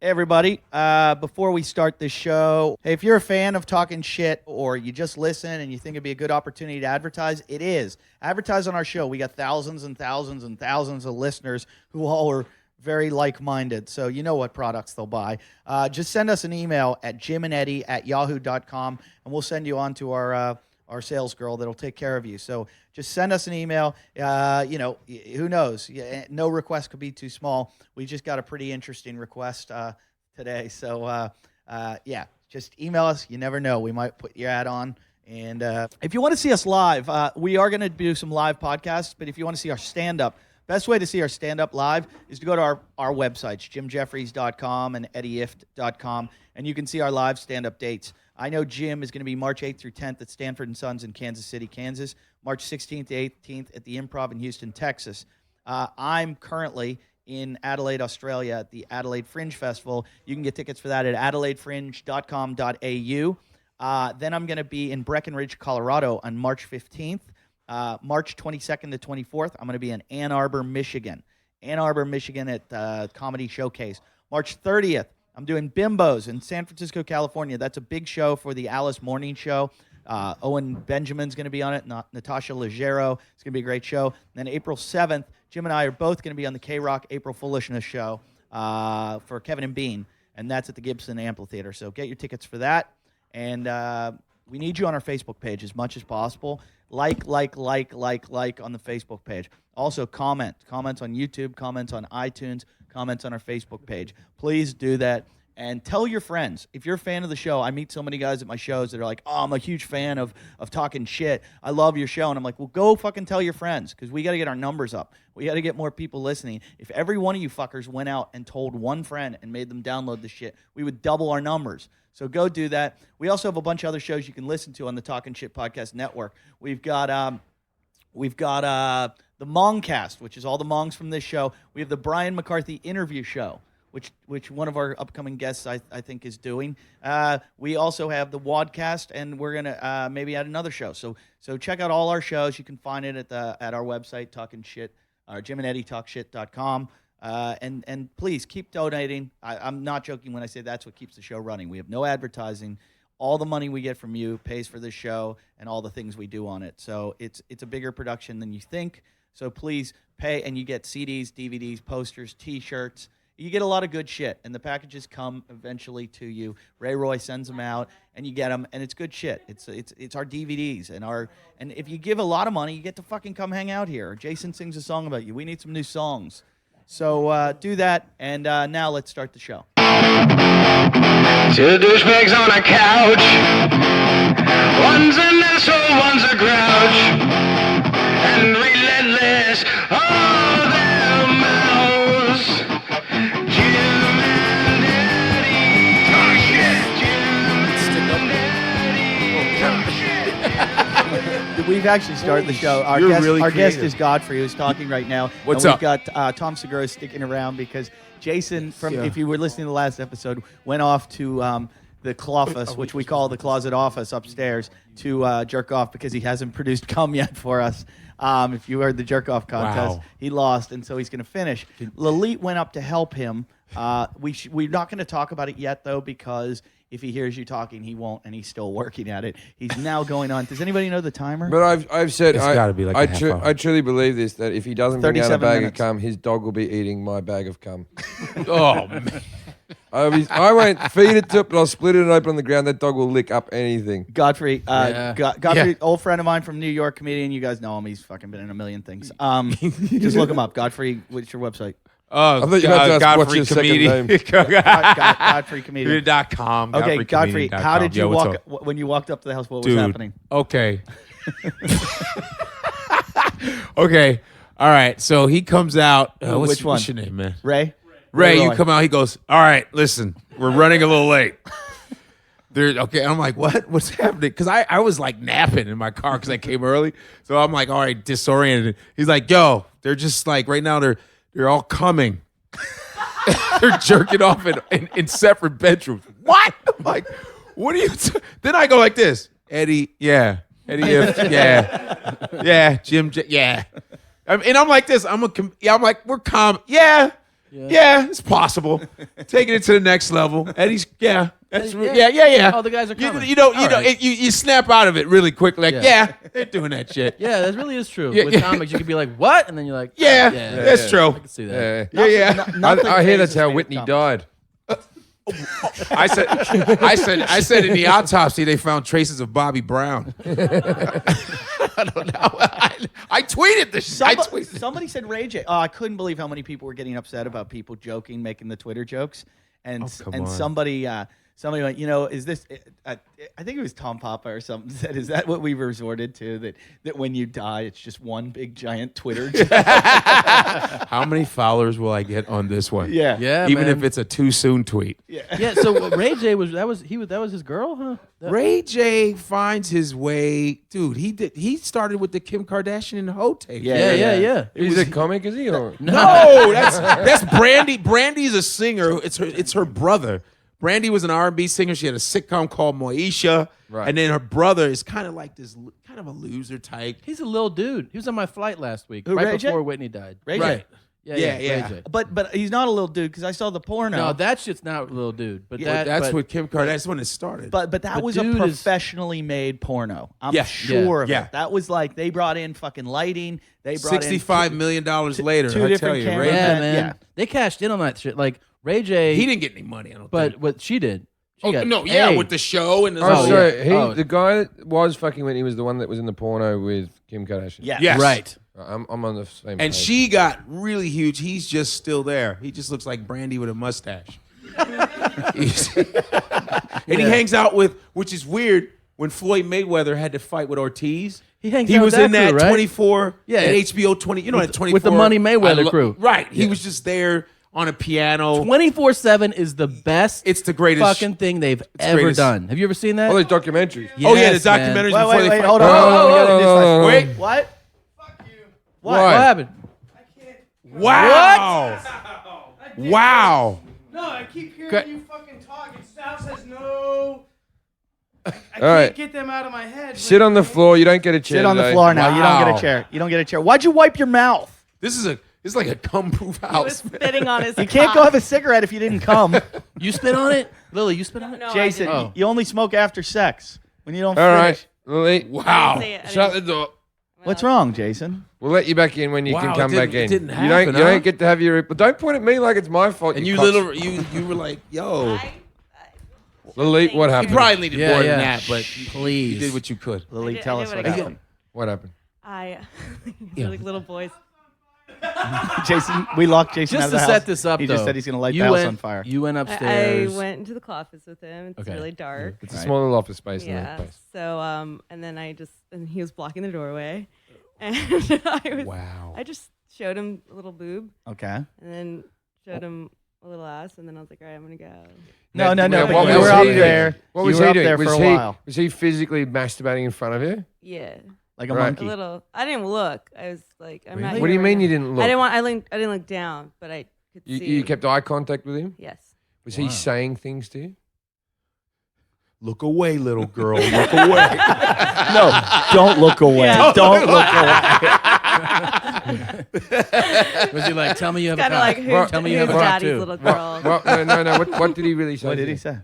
Hey, everybody. Before we start this show, hey, if you're a fan of talking shit or you just listen and you think it'd be a good opportunity to advertise, it is. Advertise on our show. We got thousands and thousands and thousands of listeners who all are very like-minded, so you know what products they'll buy. Just send us an email at jimandeddy@yahoo.com, and we'll send you on to our sales girl that'll take care of you. So just send us an email. Who knows? No request could be too small. We just got a pretty interesting request today. So, just email us. You never know. We might put your ad on. And if you want to see us live, we are going to do some live podcasts. But if you want to see our stand-up, best way to see our stand-up live is to go to our websites, jimjeffries.com and eddyift.com, and you can see our live stand-up dates. I know Jim is going to be March 8th through 10th at Stanford & Sons in Kansas City, Kansas. March 16th to 18th at the Improv in Houston, Texas. I'm currently in Adelaide, Australia at the Adelaide Fringe Festival. You can get tickets for that at adelaidefringe.com.au. Then I'm going to be in Breckenridge, Colorado on March 15th. March 22nd to 24th, I'm going to be in Ann Arbor, Michigan. Ann Arbor, Michigan at Comedy Showcase. March 30th, I'm doing Bimbos in San Francisco, California. That's a big show for the Alice Morning Show. Owen Benjamin's going to be on it. Natasha Leggero. It's going to be a great show. And then April 7th, Jim and I are both going to be on the K-Rock April Foolishness show for Kevin and Bean. And that's at the Gibson Amphitheater. So get your tickets for that. And we need you on our Facebook page as much as possible. Like on the Facebook page. Also, comments on YouTube, comments on iTunes, comments on our Facebook page. Please do that. And tell your friends. If you're a fan of the show, I meet so many guys at my shows that are like, oh, I'm a huge fan of talking shit. I love your show. And I'm like, well, go fucking tell your friends because we got to get our numbers up. We got to get more people listening. If every one of you fuckers went out and told one friend and made them download the shit, we would double our numbers. So go do that. We also have a bunch of other shows you can listen to on the Talking Shit Podcast Network. We've got the Mongcast, which is all the Mongs from this show. We have the Brian McCarthy interview show, which one of our upcoming guests I think is doing. We also have the Wadcast, and we're gonna maybe add another show. So check out all our shows. You can find it at our website, Talking Shit, jimandeddytalkshit.com. And please keep donating. I'm not joking when I say that's what keeps the show running. We have no advertising. All the money we get from you pays for this show and all the things we do on it. So it's a bigger production than you think. So please pay, and you get CDs, DVDs, posters, T-shirts. You get a lot of good shit, and the packages come eventually to you. Ray Roy sends them out, and you get them, and it's good shit. It's our DVDs and if you give a lot of money, you get to fucking come hang out here. Jason sings a song about you. We need some new songs. So do that, and now let's start the show. Two douchebags on a couch. One's an asshole, one's a grouch. And relentless, all their mouths. Jim and Eddie. Talk shit. Jim and Eddie. Talk shit. We've actually started the show. Our guest is Godfrey, who's talking right now. What's and up? We've got Tom Segura sticking around because Jason, if you were listening to the last episode, went off to the Cloffice, which we call the closet office upstairs, to jerk off because he hasn't produced cum yet for us. If you heard the jerk off contest, he lost, and so he's going to finish. Lalit went up to help him. We're not going to talk about it yet, though, because if he hears you talking, he won't, and he's still working at it. He's now going on. Does anybody know the timer? But I've said It's gotta be like a half hour. I truly believe this, that if he doesn't bring out a 37 bag minutes. of cum, his dog will be eating my bag of cum. Oh, man. I won't feed it to it, but I'll split it open on the ground. That dog will lick up anything. Godfrey, Yeah. Godfrey, Yeah. old friend of mine from New York, comedian. You guys know him. He's fucking been in a million things. Just look him up. Godfrey, what's your website? Oh, I thought you had to ask what's Godfrey your second Comedian. name. Godfrey comedian. .com. Okay, Godfrey, how did you walk? walk when you walked up to the house? What was Dude, happening? Okay. Okay. All right. So he comes out. Which one? What's your name, man? Ray, Ray, you Roy. come out. He goes, all right, listen, we're running a little late. Okay, I'm like, what? What's happening? Because I was like napping in my car because I came early. So I'm like, all right, disoriented. He's like, yo, they're just like, right now they're all coming. They're jerking off in separate bedrooms. What? I'm like, what are you? Then I go like this, Eddie, yeah. Eddie, yeah. Jim, yeah. And I'm like this. I'm like, we're calm. Yeah. Yeah, it's possible. Taking it to the next level. Eddie's, yeah. That's yeah. Oh, the guys are coming. You know, All right. you snap out of it really quick. Like, Yeah. yeah, they're doing that shit. Yeah, that really is true. Yeah, With yeah. comics, you could be like, "What?" and then you're like, Yeah, yeah, that's true. I can see that. Yeah. Nothing I hear phases that's how me with Whitney comics. died. I said in the autopsy they found traces of Bobby Brown. I don't know. I tweeted this. I tweeted. Somebody said Ray J. Oh, I couldn't believe how many people were getting upset about people joking, making the Twitter jokes, and come on. somebody went, is this? I think it was Tom Papa or something said, is that what we've resorted to? That when you die, it's just one big giant Twitter joke. How many followers will I get on this one? Yeah. Yeah, Even man. if it's a too soon tweet. Yeah. So Ray J that was his girl, huh? Ray J finds his way, dude. He started with the Kim Kardashian and Ho tape. Yeah. He's a comic, is he? Or? No, that's Brandy. Brandy's a singer. It's her brother. Brandy was an R&B singer. She had a sitcom called Moesha, Right. and then her brother is kind of like this, kind of a loser type. He's a little dude. He was on my flight last week, Who, right Ray J? before Whitney died. Ray J. Right. Yeah. Yeah. Ray J. But he's not a little dude because I saw the porno. No, that shit's not a little dude. But That's but what Kim Kardashian. That's when it started. But that But was a dude is- professionally made porno. I'm Yeah. sure of Yeah. it. That was like they brought in fucking lighting. They brought $65 in million later, two I different tell you, cameras. Ray. yeah, man. Yeah. They cashed in on that shit. Like Ray J. He didn't get any money. I don't But think. what she did. She Oh got no, yeah, paid. with the show and the Oh, so yeah. the guy that was fucking Whitney was the one that was in the porno with Kim Kardashian. Yeah. Yes. Right. I'm on the same And page. she got really huge. He's just still there. He just looks like Brandy with a mustache. And he hangs out with, which is weird, when Floyd Mayweather had to fight with Ortiz. He hangs He out was with that in that crew, right? 24, Yeah. at HBO 20, you know, With- that 24. with the Money Mayweather crew. Right. He was just there on a piano. 24/7 is the best. It's the greatest. fucking thing they've ever greatest. done. Have you ever seen that? all those documentaries. Oh, yeah, the Yes, man. documentaries Wait, before wait, they wait, fight. hold on. No, hold on, no, this no, is- no, no. Wait. What? What Why? happened? Wow. Wow. No, I keep hearing Cut. you fucking talk. And Sal says no. I can't right. get them out of my head. Sit on the floor. You don't get a chair. Sit on the today. floor now. You don't get Wow. a chair. You don't get a chair. Why'd you wipe your mouth? This is like a cum-proof He was house. spitting on his You can't go have a cigarette if you didn't come. You spit on it, Lily. You spit on it. No, Jason, I didn't. Oh. you only smoke after sex. When you don't All finish. right, Lily. Wow. Say it. I Shut the didn't- door. What's wrong, Jason? We'll let you back in when you Wow, can it come didn't- back it in. didn't you happen, don't huh? get to have your. But don't point at me like it's my fault. And you cocks. you were like, yo. Lily, what You happened? probably needed Yeah, more yeah. than that, but Please. you did what you could. Lily, I tell did us what what I could. happened. What happened? I like little boys. Jason, we locked Jason out Just of to the house. set this up, He though, just said he's going to light you the house went- on fire. You went I upstairs. went into the office with him. It's Okay. really dark. It's a small little office space. in Yeah. that place. So and then and he was blocking the doorway, and I Wow. just showed him a little boob, Okay. and then showed him a little ass, and then I was like, all right, I'm gonna go. No, no, no. Yeah, But what you was were he up doing? there. What You was were he up doing? there for was a he while. was he physically masturbating in front of you? Yeah, Like a Right. monkey. a little. I didn't look. I was like, I'm not. Really? What do you here mean right you now. didn't look? I didn't look down, but I could see. You kept eye contact with him. Yes. Was he saying things to you? Look away, little girl. Look away. No, don't look away. Yeah. Don't look away. Was he like, tell me you have Kind a of cock? like who's, Tell me you who's have a cock daddy's too. little girl. No. What did he really say? What to did he you? say?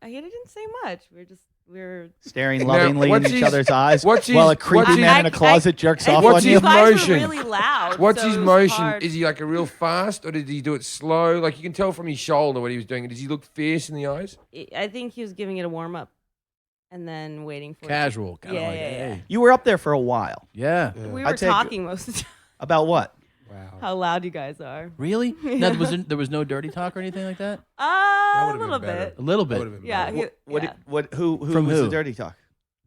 He didn't say much. We were. Staring Now, lovingly in what's each his- other's eyes what's his- while a creepy what's man in a his- closet jerks off What's on his you. eyes motion? were really loud. What's so his it was motion? hard. Is he like a real fast, or did he do it slow? Like you can tell from his shoulder what he was doing. Does he look fierce in the eyes? I think he was giving it a warm up, and then waiting for Casual. It. Kind of Yeah, like, yeah, yeah. hey. You were up there for a while. Yeah. We I'd were say- talking most of the time. About what? How loud you guys are. Really? No, there was no dirty talk or anything like that? A would've been little better. bit. A little That bit. would've been Yeah. better. Who From was who? the dirty talk?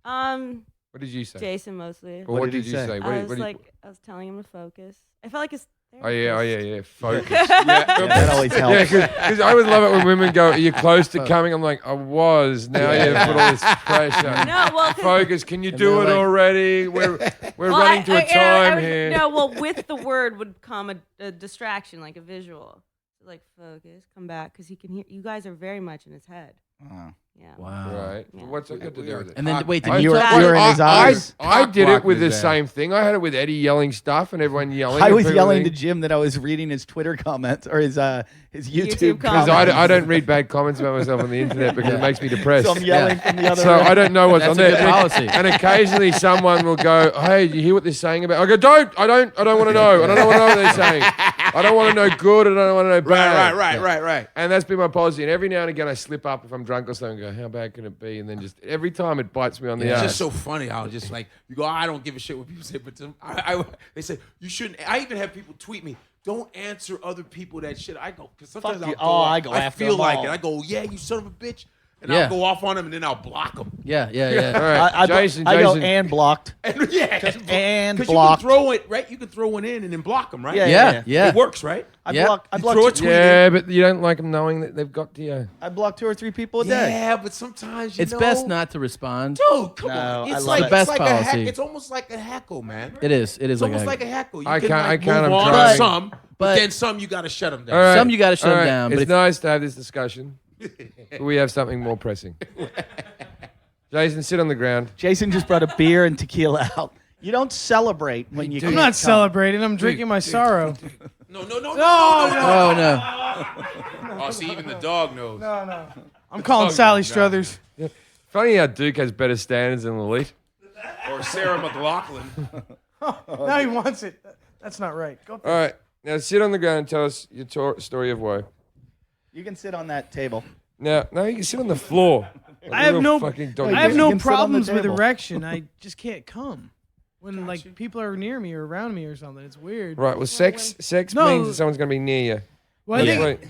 What did you say? Jason mostly. Or what did did he you say? say? I was telling him to focus. I felt like his. Oh yeah. Focus. That always helps. Yeah, because I always love it when women go, "Are you close to coming?" I'm like, "I was." Now you put all this pressure. No, well, 'cause- Focus. Can you And do they're it like- already? We're well, running to a time would- here. No, well, with the word would come a distraction, like a visual. like, focus, come back, because he can hear. You guys are very much in his head. Yeah. Wow. Right. Yeah. What's it got to do with it? And then wait, And did you you were- talk- you were in his eyes. I did it with the His ass. same thing. I had it with Eddie yelling stuff and everyone yelling. I and was people yelling to think- Jim that I was reading his Twitter comments or his YouTube YouTube Because comments. I don't read bad comments about myself on the internet because it makes me depressed. So I'm yelling from the other So room. I don't know what's That's on a there. good policy. And occasionally someone will go, "Hey, you hear what they're saying about?" I go, I don't want to know. I don't want to know what they're saying. I don't want to know good. I don't want to know bad. Right. And that's been my policy. And every now and again, I slip up if I'm drunk or something. And go, how bad can it be? And then just every time it bites me on the It's ass. just so funny how just like you go, I don't give a shit what people say, but they say you shouldn't. I even have people tweet me, don't answer other people that shit. I go because sometimes Fuck I'll you. go, Oh, off. I go after feel them like all. it. I go, yeah, you son of a bitch, and Yeah. I'll go off on them, and then I'll block them. Yeah. All right, I Jason. go and blocked. And yeah, and because blocked. you can throw it right. You can throw one in and then block them, right? Yeah. It works, right? I Yeah. blocked. I You blocked. throw a two- tweet Yeah, but you don't like them knowing that they've got to you. I blocked 2 or 3 people a day. Yeah, but sometimes you It's know, best not to respond. Dude, come No, on. I It's love like it. it's Best like a hack. policy. It's almost like a hackle, man. It is. It is It's like almost a, like a hackle. You I can can't- like I can't, move I'm on trying. to some, but But- then some you got to shut them down. All right. Some you gotta shut All 'em right. down, but It's if- nice to have this discussion. But we have something more pressing. Jason, sit on the ground. Jason just brought a beer and tequila out. You don't celebrate when you. I'm can't not come. celebrating. I'm drinking my sorrow. No. Oh no. Oh, see, even the dog knows. No. I'm calling Sally Struthers. Funny how Duke has better standards than Elite. Or Sarah McLaughlin. Now he wants it. That's not right. Go. All right. Now sit on the ground and tell us your story of woe. You can sit on that table. Now, you can sit on the floor. Like I a have little no. fucking doggy I have You no can sit on the problems with table. erection. I just can't come when like people are near me or around me or something. It's weird. Right. Well, sex No. means that someone's going to be near you. Well, I Yeah. think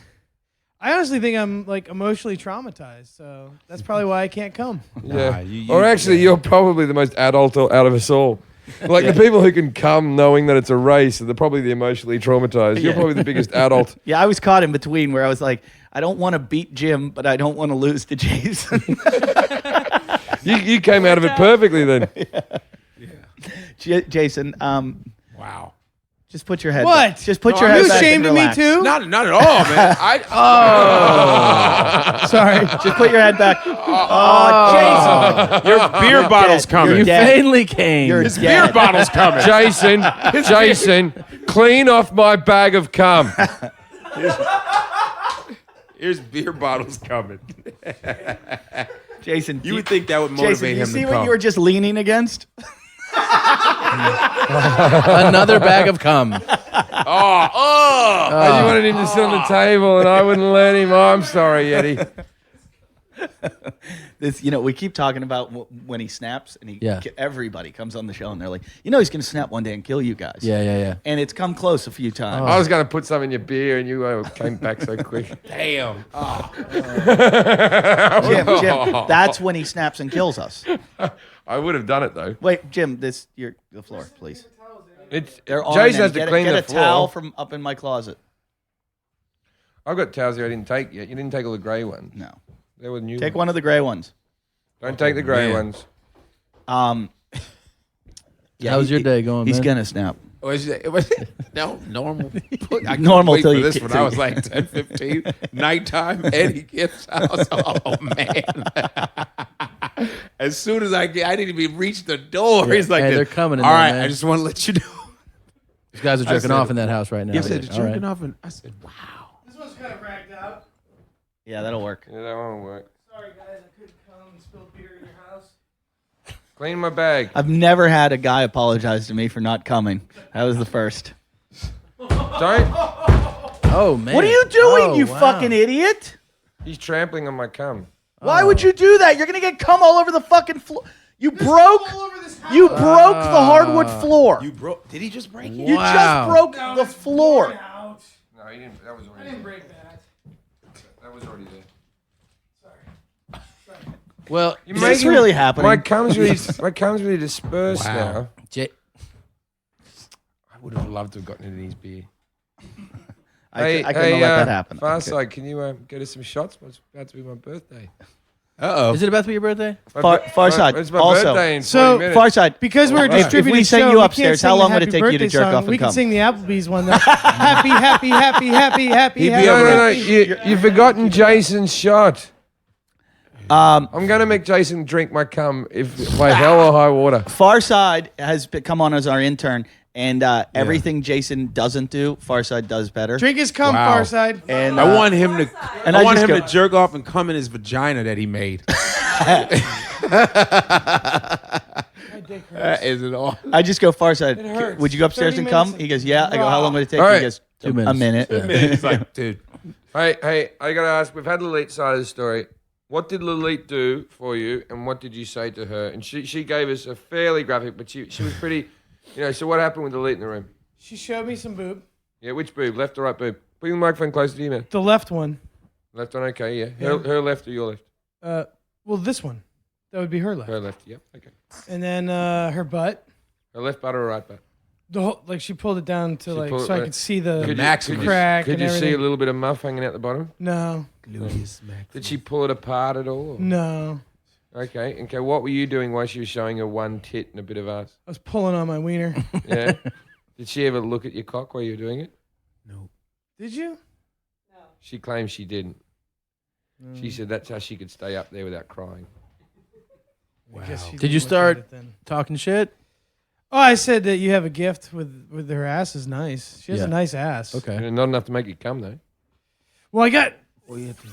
I honestly think I'm like emotionally traumatized, so that's probably why I can't come. Yeah. you- Or actually, you're probably the most adult out of us all. Like the people who can come knowing that it's a race are probably the emotionally traumatized. You're Yeah. probably the biggest adult. Yeah, I was caught in between where I was like, I don't want to beat Jim, but I don't want to lose to Jason. You came out of it perfectly then. Jason, Wow. just put your head. What? Back. Just put No, your are head You back. ashamed and of me relax. too? Not at all, man. Sorry. Just put your head back. Your beer bottle's coming. You're dead. Finally came. You're His dead. beer bottle's coming. Jason, clean off my bag of cum. Here's beer bottles coming. Jason, You would think that would motivate Jason, you him see to what come. you were just leaning against? Another bag of cum. Oh, you wanted him to sit on the table and I wouldn't let him. Oh, I'm sorry, Eddie. This, we keep talking about when he snaps, and Yeah. everybody comes on the show and they're like, he's going to snap one day and kill you guys. Yeah. And it's come close a few times. I was going to put some in your beer and you came back so quick. Damn. Jim, that's when he snaps and kills us. I would have done it though. Wait, Jim, the floor, please. It's They're on. Jason and has to get clean get the a floor. towel from up in my closet. I've got towels here I didn't take yet. You didn't take all the grey ones. No, They were new. take one of the gray ones. Don't take the grey man. ones. Yeah, How's your day going, He's man? gonna snap. No, normal. I Normal couldn't till wait you for this get when to I was it. like 10, 15. Nighttime, Eddie Gibbs house. Oh, man. As soon as I didn't even reach the door. He's like, Hey, this. they're coming in All there, right, man. I just want to let you know. These guys are jerking said- off in that house right now. You said, All right. jerking off, and I said, wow. This one's kind of ragged out. Yeah, that'll work. Yeah, that won't work. Sorry guys, I couldn't come and spill beer in your house. Clean my bag. I've never had a guy apologize to me for not coming. That was the first. Don't. Oh man. What are you doing, Oh, you wow. fucking idiot? He's trampling on my cum. Why would you do that? You're gonna get cum all over the fucking floor. You broke. All over this house. You broke the hardwood floor. You broke. Did he just break it? You Wow. just broke No, the it's floor. worn out. No, he didn't. That was I already didn't there. break that. That was already there. Well, You're Is this making- really happening? My cum's really dispersed Wow. now. J- I would have loved to have gotten into his beer. I couldn't let that happen. Farside, can you get us some shots? It's about to be my birthday. Uh-oh. Is it about to be your birthday? Far Side. It's my Also. birthday in 40 So, minutes. Far Side. Because we're a If we distributed send show, you we upstairs, can't how sing long the would it happy take you to birthday jerk song. off and We can come? sing the Applebee's one. Though. Happy, happy, happy, happy, happy, He'd be happy. able No, to- you've forgotten Jason's shot. Um, I'm going to make Jason drink my cum if by hell or high water. Far Side has come on as our intern, and everything Jason doesn't do, Far Side does better. Drink his cum, Wow. Far Side. And I want him to. and I I want just him go- to jerk off and come in his vagina that he made. That isn't all. I just go Far Side. hurts. Would you go upstairs 30 and come? minutes. He goes, yeah. I go, how long would it take? All He right. goes, 2 minutes. a minute. He's like, dude. Hey, I got to ask. We've had Lilith's side of the story. What did Lilith do for you, and what did you say to her? And she gave us a fairly graphic, but she was pretty. So what happened with Lilith in the room? She showed me some boob. Yeah, which boob? Left or right boob? Put your microphone closer to you, man. The left one. Left one, okay, yeah. Her left or your left? Well, this one. That would be her left. Her left, yep, okay. And then her butt. Her left butt or right butt? The whole, like she pulled it down to like pulled so it I right- could see the Could you- crack Could and you see a everything. little bit of muff hanging out the bottom? No, Did she pull it apart at all? no. Okay. What were you doing while she was showing her one tit and a bit of ass? I was pulling on my wiener. Yeah. Did she ever look at your cock while you were doing it? Did you? She claims she didn't. She said that's how she could stay up there without crying. I guess she Did didn't you look at start- it then. Talking shit? Oh, I said that you have a gift with her ass is nice. She has Yeah. a nice ass. Okay. Not enough to make you come though. Well, I got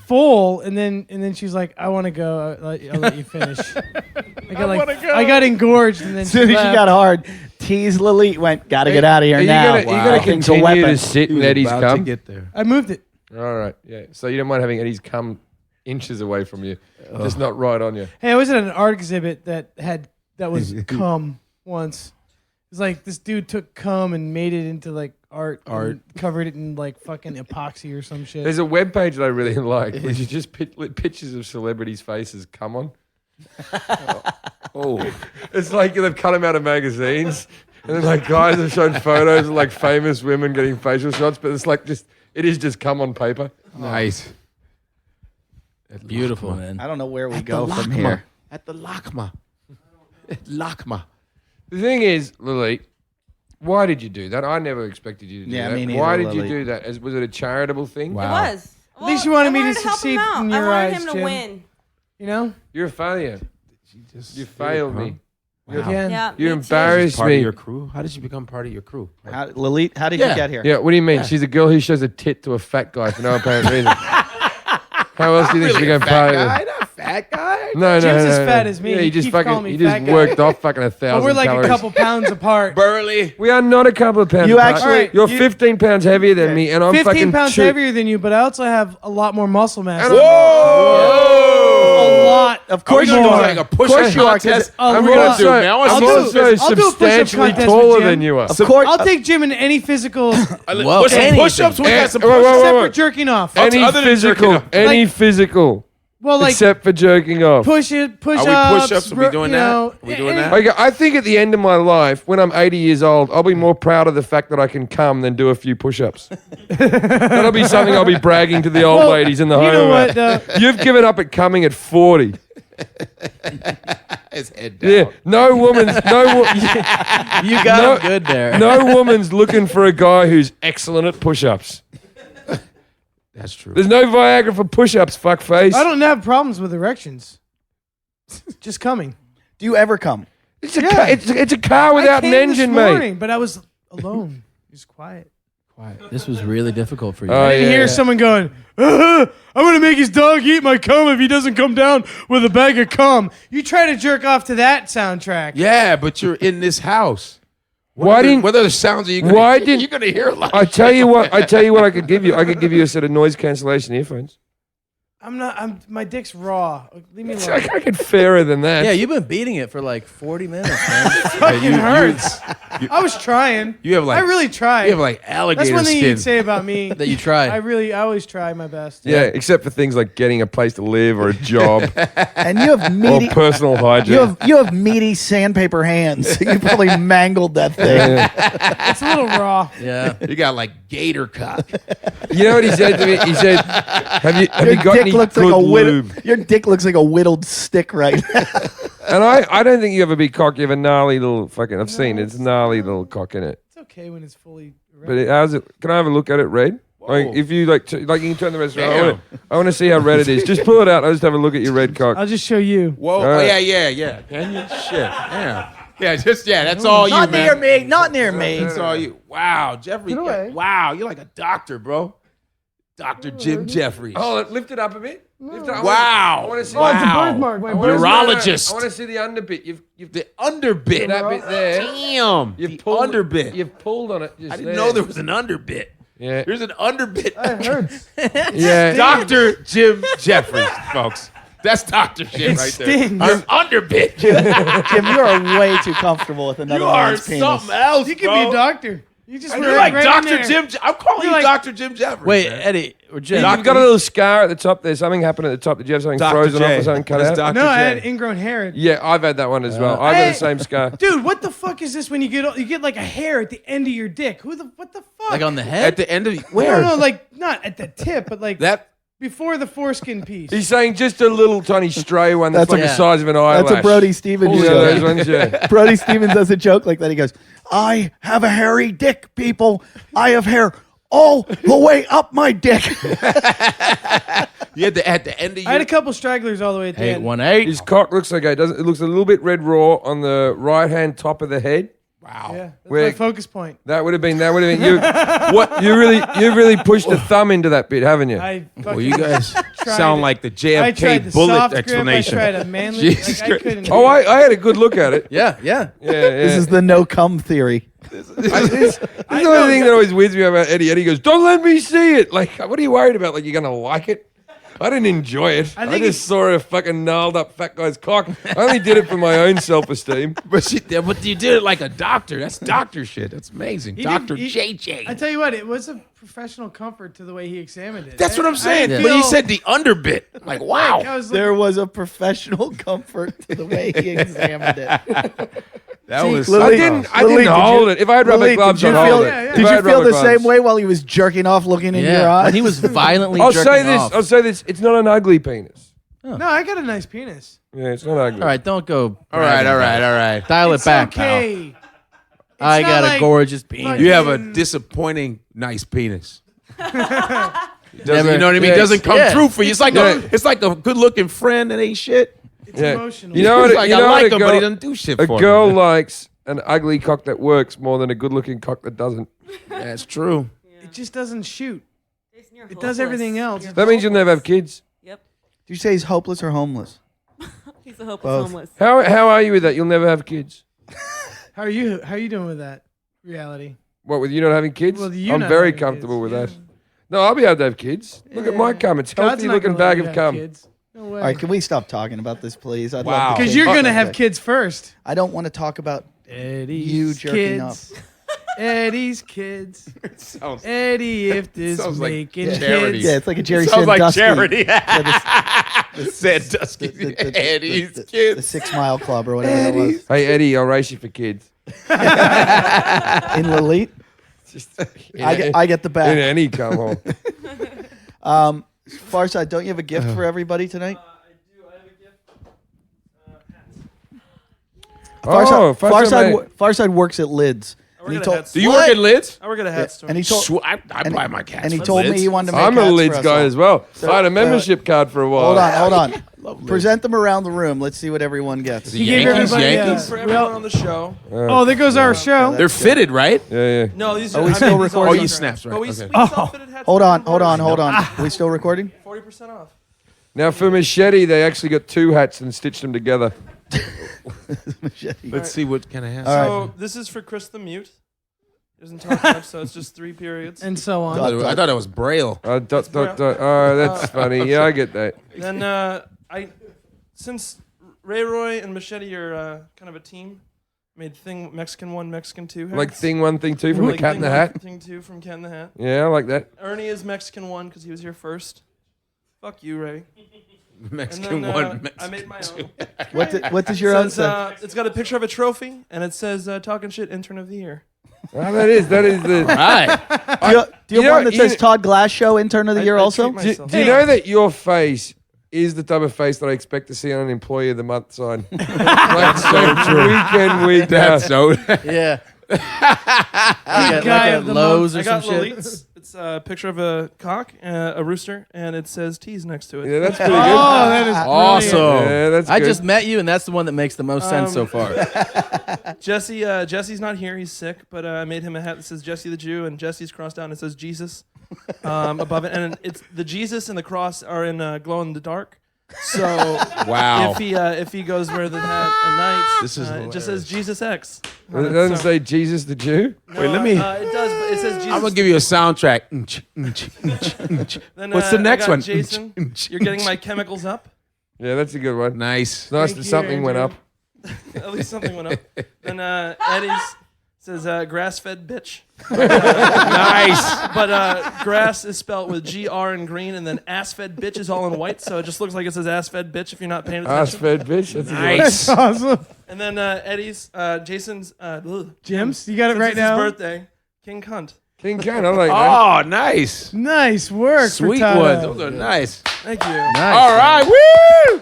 full, and then she's like, "I want to go. I'll let you finish." I got engorged, and then As soon as she got hard, Tease Lilith went, gotta get out of here Are you now. gonna, you gonna Thing's a continue weapon. to sit He in was Eddie's about to cum? get there. I moved it. All right, yeah. So you don't mind having Eddie's cum inches away from you, just not right on you. Hey, I was at an art exhibit that was cum once. It's like this dude took cum and made it into like art. and covered it in like fucking epoxy or some shit. There's a web page that I really like, which is just pictures of celebrities' faces come on. Oh, It's like they've cut them out of magazines, and then like guys have shown photos of like famous women getting facial shots, but it's like it is just come on paper. nice. Beautiful, man. I don't know where we go from here. At the Lakma. Lakma. The thing is, Lily, why did you do that? I never expected you to do Yeah, that. me neither, Why did Lily. you do that? Was it a charitable thing? Wow. It was. At least you wanted I me to help him succeed out. in your I wanted eyes, him to Jim. win. You know? You're a failure. You failed me. Again. Yeah, You me too. embarrassed Part of me. your crew? How did you become part of your crew? Lilith, how did you Yeah. get here? Yeah, what do you mean? She's a girl who shows a tit to a fat guy for no apparent reason. How else do you think she became part of it? Not fat guy. No, Jim's as fat as me. Yeah, He you just keeps calling fucking, me you just fat guy. worked off fucking 1,000 But we're like calories. a couple pounds apart. Burly. We are not a couple of pounds. You apart. actually- Alright, You're you- 15 pounds heavier than me, and I'm 15 fucking pounds heavier than you, but I also have a lot more muscle mass. And a Whoa! lot. Of course Are you we gonna are. do like a Of course push-up you are, 'cause contest? A I'm lot. also, man. I wanna I'll see do- what this is. I'll do a push-up substantially contest with taller Jim. than you are. Of course. I'll take Jim in any physical, Well, What's some anything. push-ups? We got some Wait, wait, push-ups. wait, except wait. for jerking off. Any other than jerking physical, off. any physical, Well, like except for jerking off. push Are we ups. push-ups? Are we doing that? Are we doing that? Okay, I think at the end of my life, when I'm 80 years old, I'll be more proud of the fact that I can come than do a few push-ups. That'll be something I'll be bragging to the old ladies in the home. You know what? about. You've given up at coming at 40. His head down. Yeah, no woman's You got him good there. no woman's looking for a guy who's excellent at push-ups. That's true. There's no Viagra for push-ups, fuckface. I don't have problems with erections. Just coming. Do you ever come? It's a car, it's a car without I an came engine, this mate. morning, but I was alone. It was quiet. This was really difficult for you. Oh, I didn't yeah. hear someone going, I'm going to make his dog eat my cum if he doesn't come down with a bag of cum. You try to jerk off to that soundtrack. Yeah, but you're in this house. Why didn't What other sounds are you gonna Why hear? didn't- You're going to hear a lot. I tell you what I could give you? I could give you a set of noise cancellation earphones. My dick's raw. Leave me I alone. could fairer than that. Yeah, you've been beating it for like 40 minutes, man. Fucking hurts. I was trying. You have like I really tried. you have like alligator That's one thing skin. you'd say about me. That you try. I always try my best. Yeah, except for things like getting a place to live or a job And you have or meaty, personal hygiene. you have meaty sandpaper hands. You probably mangled that thing. It's a little raw. yeah. You got like gator cock. You know what he said to me? He said, "Have you Your got dick any looks good like a lube?" Your dick looks like a whittled stick right now. And I don't think you have a big cock. You have a gnarly little fucking. I've seen it. It's a gnarly little cock in it. It's okay when it's fully. But how's it? Can I have a look at it, Red? Like Whoa. if you like you can turn the rest around. Damn. I want to see how red it is. Just pull it out. I'll just have a look at your red cock. I'll just show you. Whoa! All Oh right. yeah. Can you? Shit. Yeah. Yeah. That's all you, Not man. near me. Not near me. That's all you. Wow, Jeffrey. Get away. Wow, you're like a doctor, bro. Dr. Jim Jeffries. Oh, lift it up a bit. Lift it up. Wow. I want to see. Oh, it's a Wow. birthmark. My I wanna see- birthmark. Urologist. I want to see the underbit. You've The underbit. that bit there. Damn. You've the pulled underbit. You've pulled on it. Just I didn't know there was an underbit. Yeah. There's an underbit. It hurts. Yeah. Dr. Jim Jeffries, folks. That's Dr. Jim It right there. stings. An underbit. Jim, you are way too comfortable with another You are man's penis. something else, You could bro. be a doctor. You just You're like right in Dr. there. Jim. I'm calling You're you like- Dr. Jim Jeffries. Wait, man. Eddie or Jim. You've got a little scar at the top there. Something happened at the top. Did you have something Dr. frozen J. off or something cut What is out? Dr. No, I J? had ingrown hair. Yeah, I've had that one as well. I've got the same scar. Dude, what the fuck is this when you get like a hair at the end of your dick? What the fuck? Like on the At head? the end of No, like not at the tip, but like that. before the foreskin piece. He's saying just a little tiny stray one that's, That's like a- the size of an eyelash. That's a Brody Stevens You know joke. those ones, yeah. Brody Stevens does a joke like that. He goes, I have a hairy dick, people. I have hair all the way up my dick. You had at the end of your. I had a couple stragglers all the way at the end. 818. His cock looks okay. Doesn't it? Looks a little bit red raw on the right hand top of the head. Wow. Yeah, that's Where- my focus point. That would have been you. What you really pushed the thumb into that bit, haven't you? I fucking Well, you guys tried sound it. like the I tried JFK the bullet soft explanation. Grip, I tried a manly. Jesus I Christ. couldn't. Oh, I had a good look at it. Yeah. Yeah, This is the no cum theory. This is the only thing that always weirds me about Eddie. Eddie goes, "Don't let me see it." Like, what are you worried about? Like, you're gonna like it? I didn't enjoy it. I I, think just saw a fucking gnarled up fat guy's cock. I only did it for my own self-esteem. But you did it like a doctor. That's doctor shit. That's amazing. He Dr. did- JJ. I tell you what, it was a professional comfort to the way he examined it. That's what I'm saying. I But he feel said the underbit. Like, wow. like I was There was a professional comfort to the way he examined it. That was. Lily- I didn't Lily, did hold you- it. If I had rubber Lily, gloves, did I'd you hold feel, it. Yeah, yeah. If did I you had feel rubber the same gloves. way while he was jerking off looking into your Yeah. eyes? When he was violently I'll jerking say this. off. I'll say this. It's not an ugly penis. no, I got a nice penis. Yeah, it's not ugly. All right, don't go. All right. Dial It's it back, pal. okay. I not got like a gorgeous penis. You have a Mm. disappointing nice penis. Never- You know what I mean? Yeah, It doesn't come yeah. through for you. It's like Yeah. it's like a good looking friend that ain't shit. It's Yeah. emotional. You know what? It's like you I know like what him, but he doesn't do shit a for girl me. likes an ugly cock that works more than a good-looking cock that doesn't. That's true. it just doesn't shoot. Jason, you're It does everything else. You're That means you'll never have kids. Yep. Did you say he's hopeless or homeless? He's a hopeless Both. homeless. How are you with that? You'll never have kids. How are you? How are you doing with that reality? What with you not having kids? Well, you I'm not very having comfortable kids, with yeah. that. No, I'll be able to have kids. Look at my cum. It's God's healthy not looking gonna let bag you of have cum. kids. No All way. right, can we stop talking about this, please? I'd Wow. love to Because change you're the gonna have subject. kids first. I don't want to talk about Eddie's you jerking kids. Eddie's kids. Sounds, Eddie if this Sounds like making charity. kids. Yeah, it's like a Jerry sounds like Sandusky. charity. The, Sandusky. Eddie's the kids. 6 Mile Club or whatever it was. Hey Eddie, I'll race you for kids. In Lilith, I get the In back. any cum hole. Farside, don't you have a gift for everybody tonight? Oh, Farside works at Lids. And he at told, Head Do you work at Lids? I work at a hat store. and he told, I'd buy my cats. and he from told me Lids. he wanted to make I'm a hats for Lids us guy all. as well. I had a membership card for a while. Hold on. Present them around the room. Let's see what everyone gets. The He gave Yankees, everybody, Yankees. for we everyone all- on the show. Oh, there goes our show. They're fitted, right? Yeah. No, these Are are. we still these recording? all Oh, you contracts. snaps, right. But we, Okay. we self-fitted hats Hold for on. everyone. We still recording? 40% off. Now for Machete, they actually got two hats and stitched them together. Let's see what kind of has. All right. So this is for Chris the Mute. Doesn't talk much, so it's just 3 periods. And so on. I thought it was Braille. Dot. Oh, that's funny. Yeah, I get that. Then since Ray Roy and Machete are kind of a team, made Thing Mexican 1, Mexican 2 hats. Like Thing 1, Thing 2 from The Like Cat in Thing the 1, Hat. Thing 2 from Cat in the Hat. Yeah, I like that. Ernie is Mexican 1 because he was here first. Fuck you, Ray. Mexican And then, one. I made my own. What does your own Says, say? it's got a picture of a trophy, and it says "Talking Shit Intern of the Year." Oh, that is the. Right. Do you you have one know- that says you- Todd Glass Show Intern of the Year I also? treat myself. Do you know that your face is the type of face that I expect to see on an Employee of the Month sign? Like, week in, week That's out. so. Yeah. Guy like of at the Lowe's I or some got shit. Lolit's. It's a picture of a cock, a rooster, and it says "tease" next to it. Yeah, that's pretty good. Oh, that is Awesome. Yeah, that's I good. just met you, and that's the one that makes the most sense so far. Jesse's not here; he's sick. But I made him a hat that says Jesse the Jew, and Jesse's crossed out and it says Jesus above it, and it's the Jesus and the cross are in glow in the dark. So Wow. if he goes wear the hat at night, This is it just says Jesus X. It doesn't say Jesus the Jew. Wait, let me. It does, but it says Jesus. I'm gonna give you a soundtrack. Then, What's the I next got one? Jason, you're getting my chemicals up. Yeah, that's a good one. Nice. It's nice Thank that you, something went Andrew. up. At least something went up. Then Eddie's says grass-fed bitch. Nice. But grass is spelled with GR in green, and then ass-fed bitch is all in white, so it just looks like it says ass-fed bitch if you're not paying Ass attention. fed bitch. That's a good one. Nice. That's awesome. And then Jason's Jim's, you got it since right it's now. his birthday, King Cunt. King Khan, I like that. Oh, nice. Nice work, Sweet for Todd. ones. Those are nice. Thank you. Nice. All right. Woo!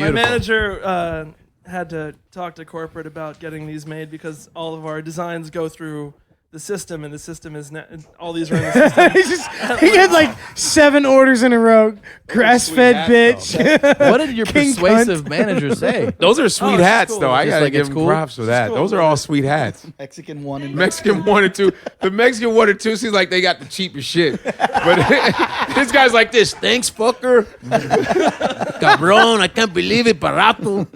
My manager had to talk to corporate about getting these made because all of our designs go through the system, and the system is all these are in the system. He had like 7 orders in a row. Grass-fed bitch. What did your King persuasive manager say? Those are sweet it's hats, cool. though. I Just gotta like give it's them cool? props for that. cool. Those are all sweet hats. Mexican 1 and Mexican 1 and 2. The Mexican 1 and 2 seems like they got the cheapest shit. But this guy's like this. Thanks, fucker. Cabron, I can't believe it, barato.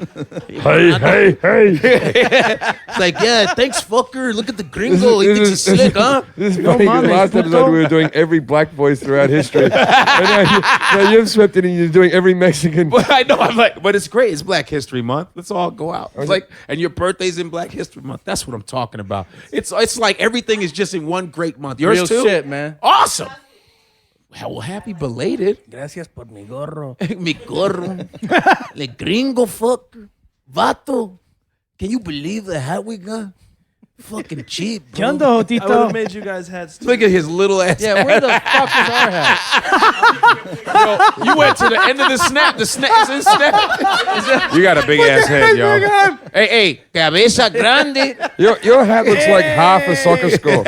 Hey. It's like, yeah, thanks, fucker. Look at the gringo. He thinks he's slick, huh? This is funny 'cause mames, last episode we were doing every black voice throughout history. And now you've swept it and you're doing every Mexican. But I know, I'm like, but it's great. It's Black History Month. Let's all go out. It's like, and your birthday's in Black History Month. That's what I'm talking about. It's like everything is just in one great month. Yours Real too? shit, man. Awesome. Well, happy belated. Gracias por mi gorro. Mi gorro. Le gringo fucker. Vato. Can you believe the hat we got? Fucking cheap. ¿Qué onda, I would have Jotito? made you guys hats too. Look at his little ass. Yeah, where the fuck is our hat? You went to the end of the snap. The snap is in snap. You got a big ass head, yo. Hey, cabeza grande. Your hat looks like half a soccer score.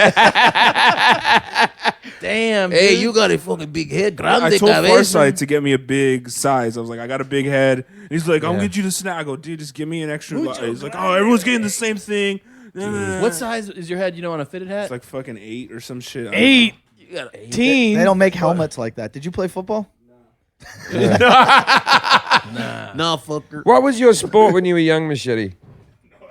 Damn. Hey, dude. you got a fucking big head. Grande I told cabeza. Farsight to get me a big size. I was like, I got a big head. And he's like, I'll get you the snack. I go, dude, just give me an extra. He's like, oh, everyone's getting the same thing. What size is your head? You know, on a fitted hat? It's like fucking 8 or some shit. 18. They don't make helmets like that. Did you play football? Nah, fucker. What was your sport when you were young, Machete?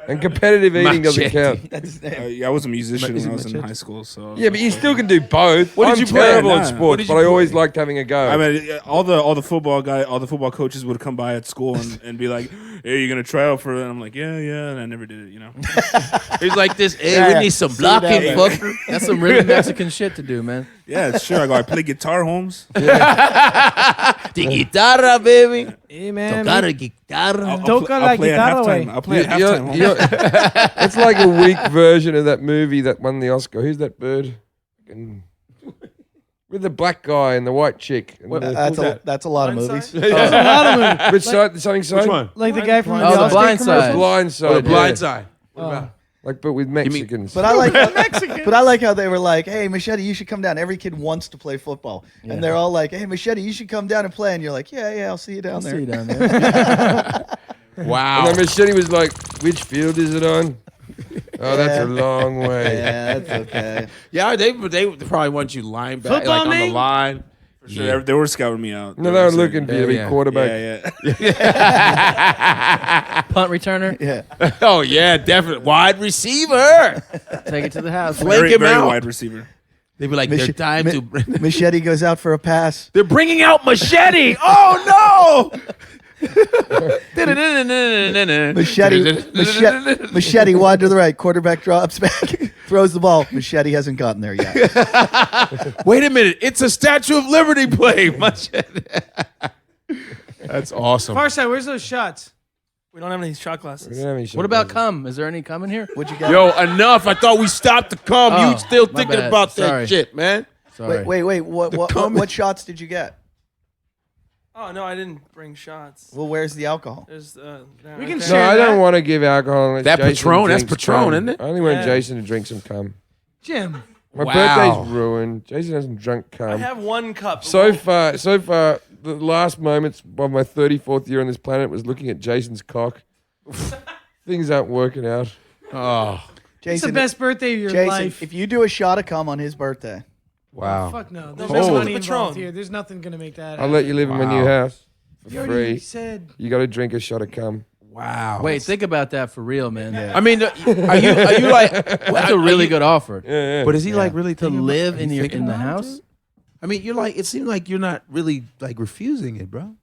And competitive eating doesn't Machete. count. Yeah, I was a musician when I was in high school. So Yeah, but you still can do both. What did I'm you play? terrible Nah. at What sports, did but you I play? always liked having a go. I mean, all the football coaches would come by at school and be like, "Hey, you gonna try out for it?" And I'm like, "Yeah, yeah," and I never did it. You know. He's like this. Hey, we need some blocking, fucker. That's some really Mexican shit to do, man. Yeah, sure. I go. I play guitar, Holmes. The guitarra, baby. Hey, man. Tocar a guitarra. Toca la I'll play at guitarra, halftime. güey. I'll play at halftime. Holmes. It's like a weak version of that movie that won the Oscar. Who's that bird? Fucking- With the black guy and the white chick. And the- That's a lot of Blindside? movies. There's a lot of movies. Which side? Something side? Which one? Like the guy from Oh, The Allstate Blind commercial. Side. Blind side. Oh, the blind yeah. side. Like, but with Mexicans. But I like, but I like how they were like, "Hey, Machete, you should come down." Every kid wants to play football, and they're all like, "Hey, Machete, you should come down and play." And you're like, "Yeah, I'll see you down there." See you down there. Wow. And then Machete was like, which field is it on? Oh, that's a long way. Yeah, that's okay. Yeah, they probably want you line back, Football like on the name? line. For sure, they were scouting me out. No, they were saying- looking for you to be Yeah, yeah. quarterback. Yeah. Punt returner. Yeah, Oh yeah, definitely wide receiver. Take it to the house. Flake Very, him very out. wide receiver. They'd be like, they're time to. Machete goes out for a pass. They're bringing out Machete. Oh no! Machete wide to the right. Quarterback drops back, throws the ball. Machete hasn't gotten there yet. Wait a minute. It's a Statue of Liberty play. That's awesome. Farside, where's those shots? We don't have any shot We glasses. don't have any shot What about glasses. cum? Is there any cum in here? What'd you get? Yo, enough. I thought we stopped the cum. Oh, you still my thinking bad. about that Sorry. shit, man. Sorry. Wait. What shots did you get? Oh no, I didn't bring shots. Well, where's the alcohol? There's We can No, share I that. don't want to give alcohol unless That Jason Patron, that's drinks Patron, cum. isn't it? I only want Yeah. Jason to drink some cum. Jim. My Wow. birthday's ruined. Jason hasn't drunk I cum. have one cup. So far, the last moments of my 34th year on this planet was looking at Jason's cock. Things aren't working out. Oh, It's the Jason, best birthday of your Jason, life. if you do a shot of cum on his birthday, wow. Fuck no. There's Oh. no money Patron. involved here. There's nothing gonna make that I'll happen. let you live in my new Wow. house You for already free. said. You got to drink a shot of cum. Wow. Wait, think about that for real, man. I mean, are you like? That's a really good offer. Yeah. But is he like really To thinking about- live are in you your thinking in the about it, house? dude? I mean, you're like. It seems like you're not really like refusing it, bro.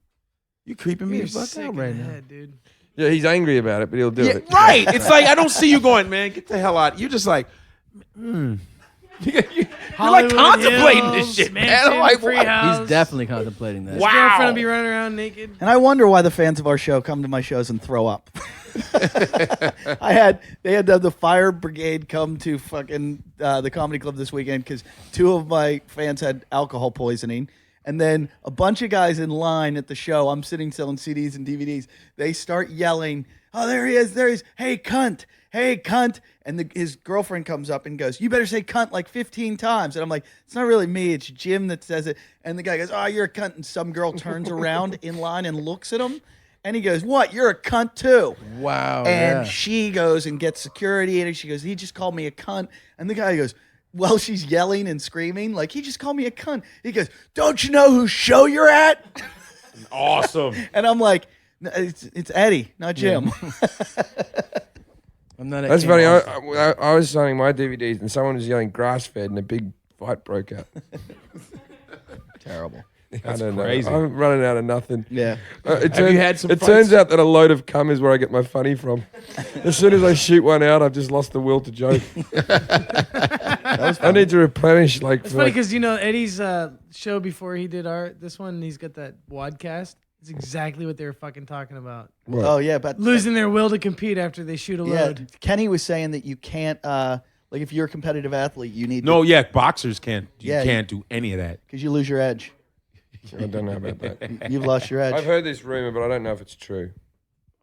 You're creeping me You're the fuck sick out in right the now. head, dude. Yeah, he's angry about it, but he'll do Yeah, it. right. It's like I don't see you going, man. Get the hell out. You're just like, you're like Hollywood contemplating Hills, this shit, man. mansion, I'm like, free what? house. He's definitely contemplating that. His girlfriend will be running around naked. and I wonder why the fans of our show come to my shows and throw up. They had the fire brigade come to fucking the comedy club this weekend because 2 of my fans had alcohol poisoning. And then a bunch of guys in line at the show, I'm sitting selling CDs and DVDs. They start yelling, "Oh, there he is, there he is. Hey, cunt. Hey, cunt." And his girlfriend comes up and goes, "You better say cunt like 15 times." And I'm like, "It's not really me. It's Jim that says it." And the guy goes, "Oh, you're a cunt." And some girl turns around in line and looks at him. And he goes, "What? You're a cunt too." Wow. And yeah. she goes and gets security, and she goes, "He just called me a cunt." And the guy goes, well, she's yelling and screaming, like, "He just called me a cunt." He goes, "Don't you know whose show you're at?" Awesome. And I'm like, "No, it's Eddie, not Jim." I'm not. That's funny. I was signing my DVDs and someone was yelling grass fed and a big fight broke out. Terrible. I don't crazy. know. I'm running out of nothing. Yeah. It Have you had some It fights? turns out that a load of cum is where I get my funny from. As soon as I shoot one out, I've just lost the will to joke. I need to replenish like. It's for funny like- because Eddie's show before he did this one, he's got that wadcast. It's exactly what they were fucking talking about. What? Oh yeah, but Losing their will to compete after they shoot a yeah, load. Kenny was saying that you can't, like, if you're a competitive athlete, you need No, yeah, boxers can't. You Yeah, can't do any of that. because you lose your edge. I don't know about that. You've lost your I've edge. heard this rumor, but I don't know if it's true.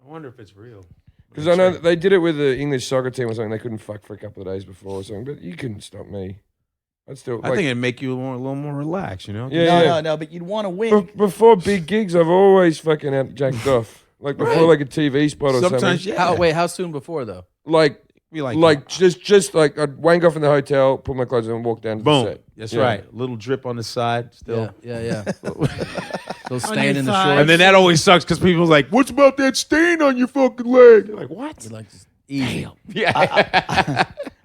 I wonder if it's real. Because I know that they did it with the English soccer team or something. They couldn't fuck for a couple of days before or something. But you couldn't stop me. I'd still. I think it'd make you a little more relaxed, you know? Yeah. No, but you'd want to win. Before big gigs, I've always fucking had jacked off. Like before, like a TV spot or Sometimes, something. yeah. How soon before though? Like, We just like I'd wank off in the hotel, put my clothes on, and walk down to boom. the set. That's Yeah. right. Little drip on the side still. Yeah. Those On stain your in the thighs. shorts. And then that always sucks because people's like, "What's about that stain on your fucking leg?" You're like, "What?" You're like just easy. Yeah.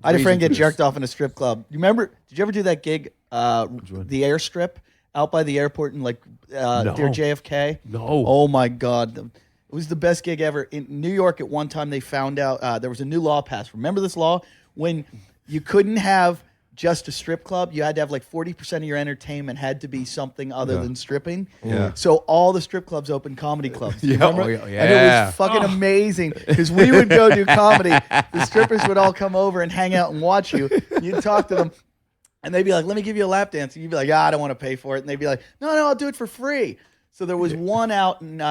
I had a friend get Reason for jerked off in a strip club. You remember? Did you ever do that gig, the airstrip, out by the airport in like near JFK? No. Oh my God, it was the best gig ever. In New York, at one time they found out there was a new law passed. Remember this law when you couldn't have just a strip club, you had to have like 40% of your entertainment had to be something other than stripping. Yeah. So all the strip clubs opened comedy clubs. You Yeah, remember? oh, yeah, And it yeah. was fucking amazing because we would go do comedy. The strippers would all come over and hang out and watch you. You'd talk to them. And they'd be like, "Let me give you a lap dance." And you'd be like, "I don't want to pay for it." And they'd be like, "No, I'll do it for free." So there was one out in, do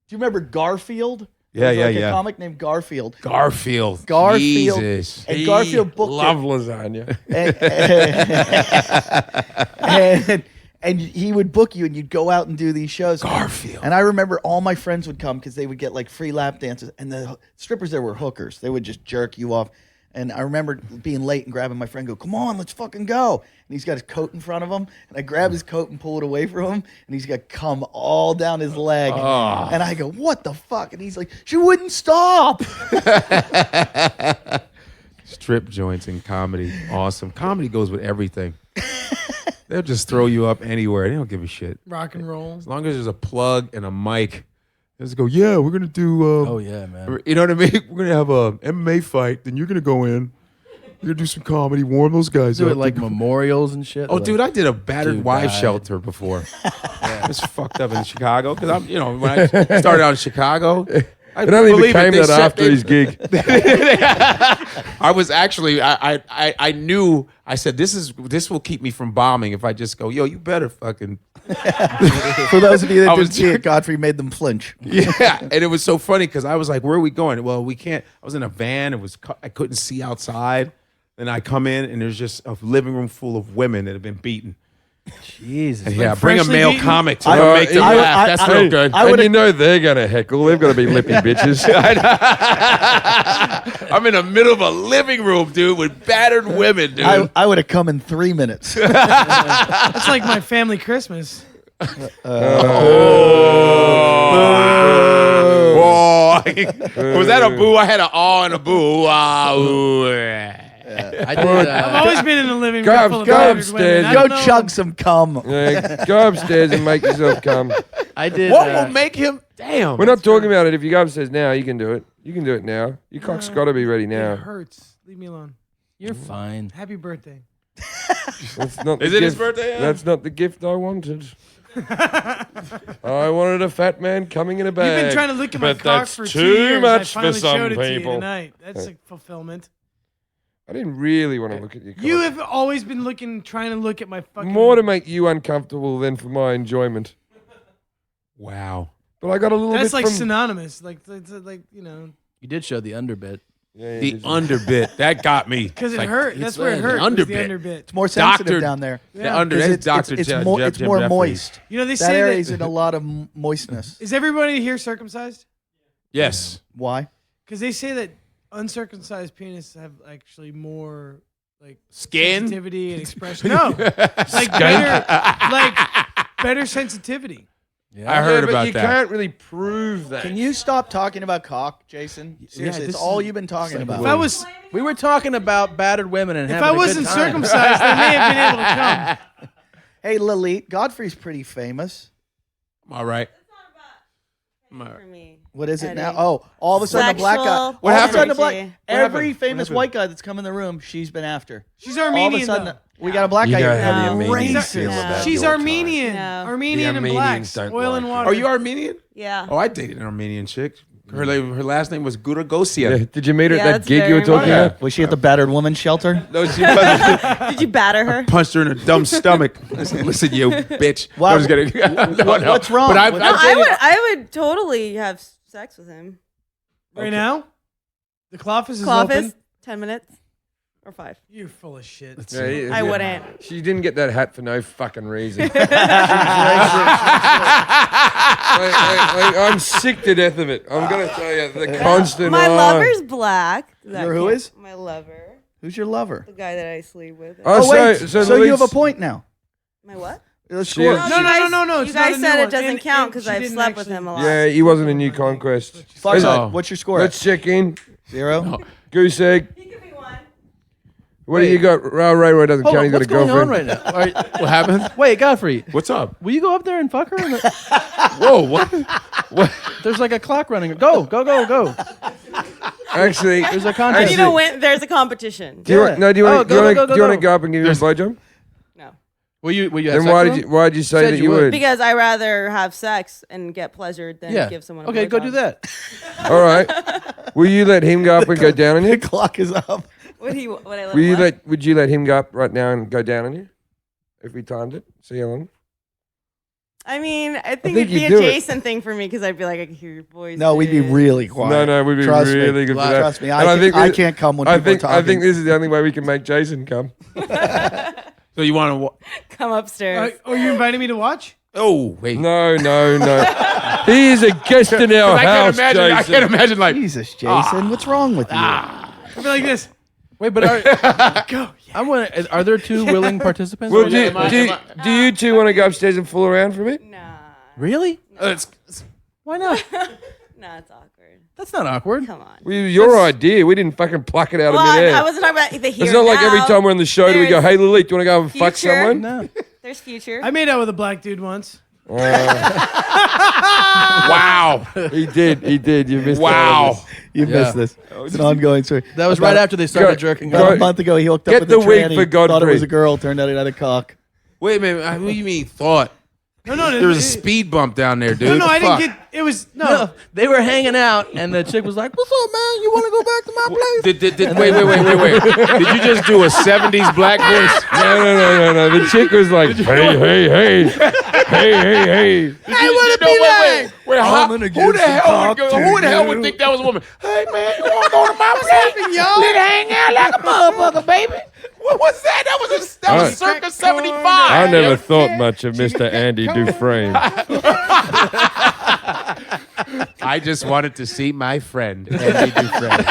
you remember Garfield? There was like a comic named Garfield. Garfield. Garfield. Jesus. And Garfield booked Love it. lasagna. And he would book you, and you'd go out and do these shows. Garfield. And I remember all my friends would come because they would get like free lap dances. And the strippers there were hookers. They would just jerk you off. And I remember being late and grabbing my friend, go, "Come on, let's fucking go." And he's got his coat in front of him. And I grab his coat and pull it away from him. And he's got cum all down his leg. And I go, "What the fuck?" And he's like, "She wouldn't stop." Strip joints and comedy. Awesome. Comedy goes with everything. They'll just throw you up anywhere. They don't give a shit. Rock and roll. As long as there's a plug and a mic, Let's go. Yeah, we're gonna do. Oh yeah, man. You know what I mean? We're gonna have a MMA fight. Then you're gonna go in. You're gonna do some comedy, warm those guys Do up. it like memorials and shit. Oh, like, dude, I did a battered Dude wives died. shelter before. It was fucked up in Chicago because I'm, you know, when I started out in Chicago, I It only believe became they that said after they- his gig. I was actually, I knew. I said this will keep me from bombing if I just go, yo, you better fucking. For those of you that I didn't was- see it, Godfrey made them flinch. Yeah, and it was so funny because I was like, "Where are we going?" Well, we can't. I was in a van. I couldn't see outside. Then I come in and there's just a living room full of women that have been beaten. Jesus. Yeah, bring a freshly male beaten? comic to I- make them I- laugh. That's real good. And you know they're gonna heckle. They've got to be lippy bitches. I'm in the middle of a living room, dude, with battered women, dude. I would have come in 3 minutes. That's like my family Christmas. Oh. Was that a boo? I had an aw and a boo. Ooh. I did. I've always been in a living Go room up- full of go battered upstairs. women. I Go don't know. chug some cum. Yeah, go upstairs and make yourself come. I did. What will make him? Damn. We're not talking about it. If you go upstairs now, you can do it. You can do it now. Your cock's got to be ready It now. hurts. Leave me alone. You're fine. Happy birthday. That's not Is the it his gift- birthday, yeah? That's not the gift I wanted. I wanted a fat man coming in a bag. You've been trying to look at my but cock that's for 2 too years. much I for finally some showed it to you people. tonight. That's a fulfillment. I didn't really want to look at your cock. You have always been trying to look at my fucking. More to make you uncomfortable than for my enjoyment. Wow. But I got a little That's bit like from... synonymous. Like you know, You did show the underbit. Yeah, The did you? underbit. That got me. because it Like, hurt. it's That's where it the hurt. was The underbit. underbit. It's more sensitive Doctor- down there. The under. 'Cause That's Dr. it's Jeff- more, Jeff- it's Jim more Jeffries. moist. You know they That say area that. is in a lot of moistness. Is everybody here circumcised? Yes. Why? Because they say that uncircumcised penis have actually more like Skin? sensitivity and expression. No, like better sensitivity. Yeah. I heard but about you that. can't really prove that. Can you stop talking about cock, Jason? Seriously, this it's all is- you've been talking about. If I was We were talking about battered women and if having I a good wasn't time. circumcised, I may have been able to come. Hey, Lilith, Godfrey's pretty famous. All right. For me. What is it Eddie. now? Oh, all of a sudden a black guy. Sexual All of a sudden a energy. black. Every happened? famous What happened? white guy that's come in the room, she's been after. She's All of a Armenian sudden, though. we got a black You guy. know here. how the No. Armenians She's- feel no. about She's your Armenian. No. Armenian The and Armenians blacks. don't Oil like and it. water. Are you Armenian? Yeah. Oh, I dated an Armenian chick. Her last name was Gura Gosia. Yeah. Did you meet her Yeah, at that that's gig you were very talking much. about? Was she at the battered woman shelter? No, she wasn't. Did you batter her? Punched her in her dumb stomach. Listen, you bitch. Why- I'm just kidding. No, no. What's wrong? But I've, What- No, I've dated, I would totally have sex with him. Right now? The Cloffice is Cloffice, open. 10 minutes or 5. You're full of shit. Yeah, I wouldn't. She didn't get that hat for no fucking reason. I'm sick to death of it. I'm gonna tell you the constant. My oh. lover's black. That Your who can't- is? My lover. Who's your lover? The guy that I sleep with. Oh, wait, so so you have a Liz- point now. My what? Let's She- score. No, No, You it's guys not a new said one. it doesn't And- count and because she I've didn't slept with actually- him a lot. Yeah, he wasn't a new conquest. Fox, Oh. what's your score? Let's check in. 0. Goose egg. He could be one. What do you got? Ray doesn't Hold count. on, He's got a what's going on girlfriend. right now? All right, what happened? wait, Godfrey, What's up? will you go up there and fuck her? Whoa, what? What? There's like a clock running. Go. Actually, There's a I contest. need to win. There's a competition. do you want? No, do you Oh, want? go, Do you go, want go, to go. go up and give him a blowjob? No. Will you have Then sex why with did him? you? Why did you say Said that you you would. would? Because I rather have sex and get pleasured than Yeah. give someone a Okay, go blowjob. do that. All right. Will you let him go up and go down on The you? clock is up. Would he? Would I let Will you him what? let? Would you let him go up right now and go down on you? If we timed it, see how long. I mean, I think, think it'd be you'd a do it. Jason thing for me because I'd be like, I can hear your voice. No, we'd be really quiet. No, we'd be Trust me. really good for that. Trust me, And I can't come when I people think are talking. I think this is the only way we can make Jason come. So you want to? Come upstairs. Are you inviting me to watch? Oh, wait. No. He is a guest in our I can't house, imagine. I Jason. can't imagine like. Jesus, Jason, what's wrong with you? I'll be like this. Wait, but I'm wondering, are there two willing participants? Well, right now? do you two want to go upstairs and fool around for a bit? Nah. Really? It's, Why not? Nah, it's awkward. That's not awkward. Come on. Well, it was your idea. We didn't fucking pluck it out Well, of midair. I wasn't talking about the here It's not like every now. time we're on the show do we go, There's hey, Lily, do you want to go and fuck future. someone? No. There's future. I made out with a black dude once. wow. Wow. He did. You missed Wow. You missed this. It's an ongoing story. That was right after they started jerking About a off. month ago, he hooked up Get with the a wig tranny. for Thought it Godfrey. was a girl. Turned out it had a cock. Wait a minute. What do you mean thought? No, There was a speed bump down there, dude. No, I Fuck. didn't get. It was no. No, they were hanging out, and the chick was like, "What's up, man? You want to go back to my place?" Wait. Did you just do a 70s black voice? No. The chick was like, hey. Hey, what it be like? Wait, who the hell would think that was a woman? Hey, man, you want to go to my place? Let's hang out like a motherfucker, baby. What was that? That was circa 75. I never thought much of Mr. Andy Dufresne. I just wanted to see my friend, Andy Dufresne.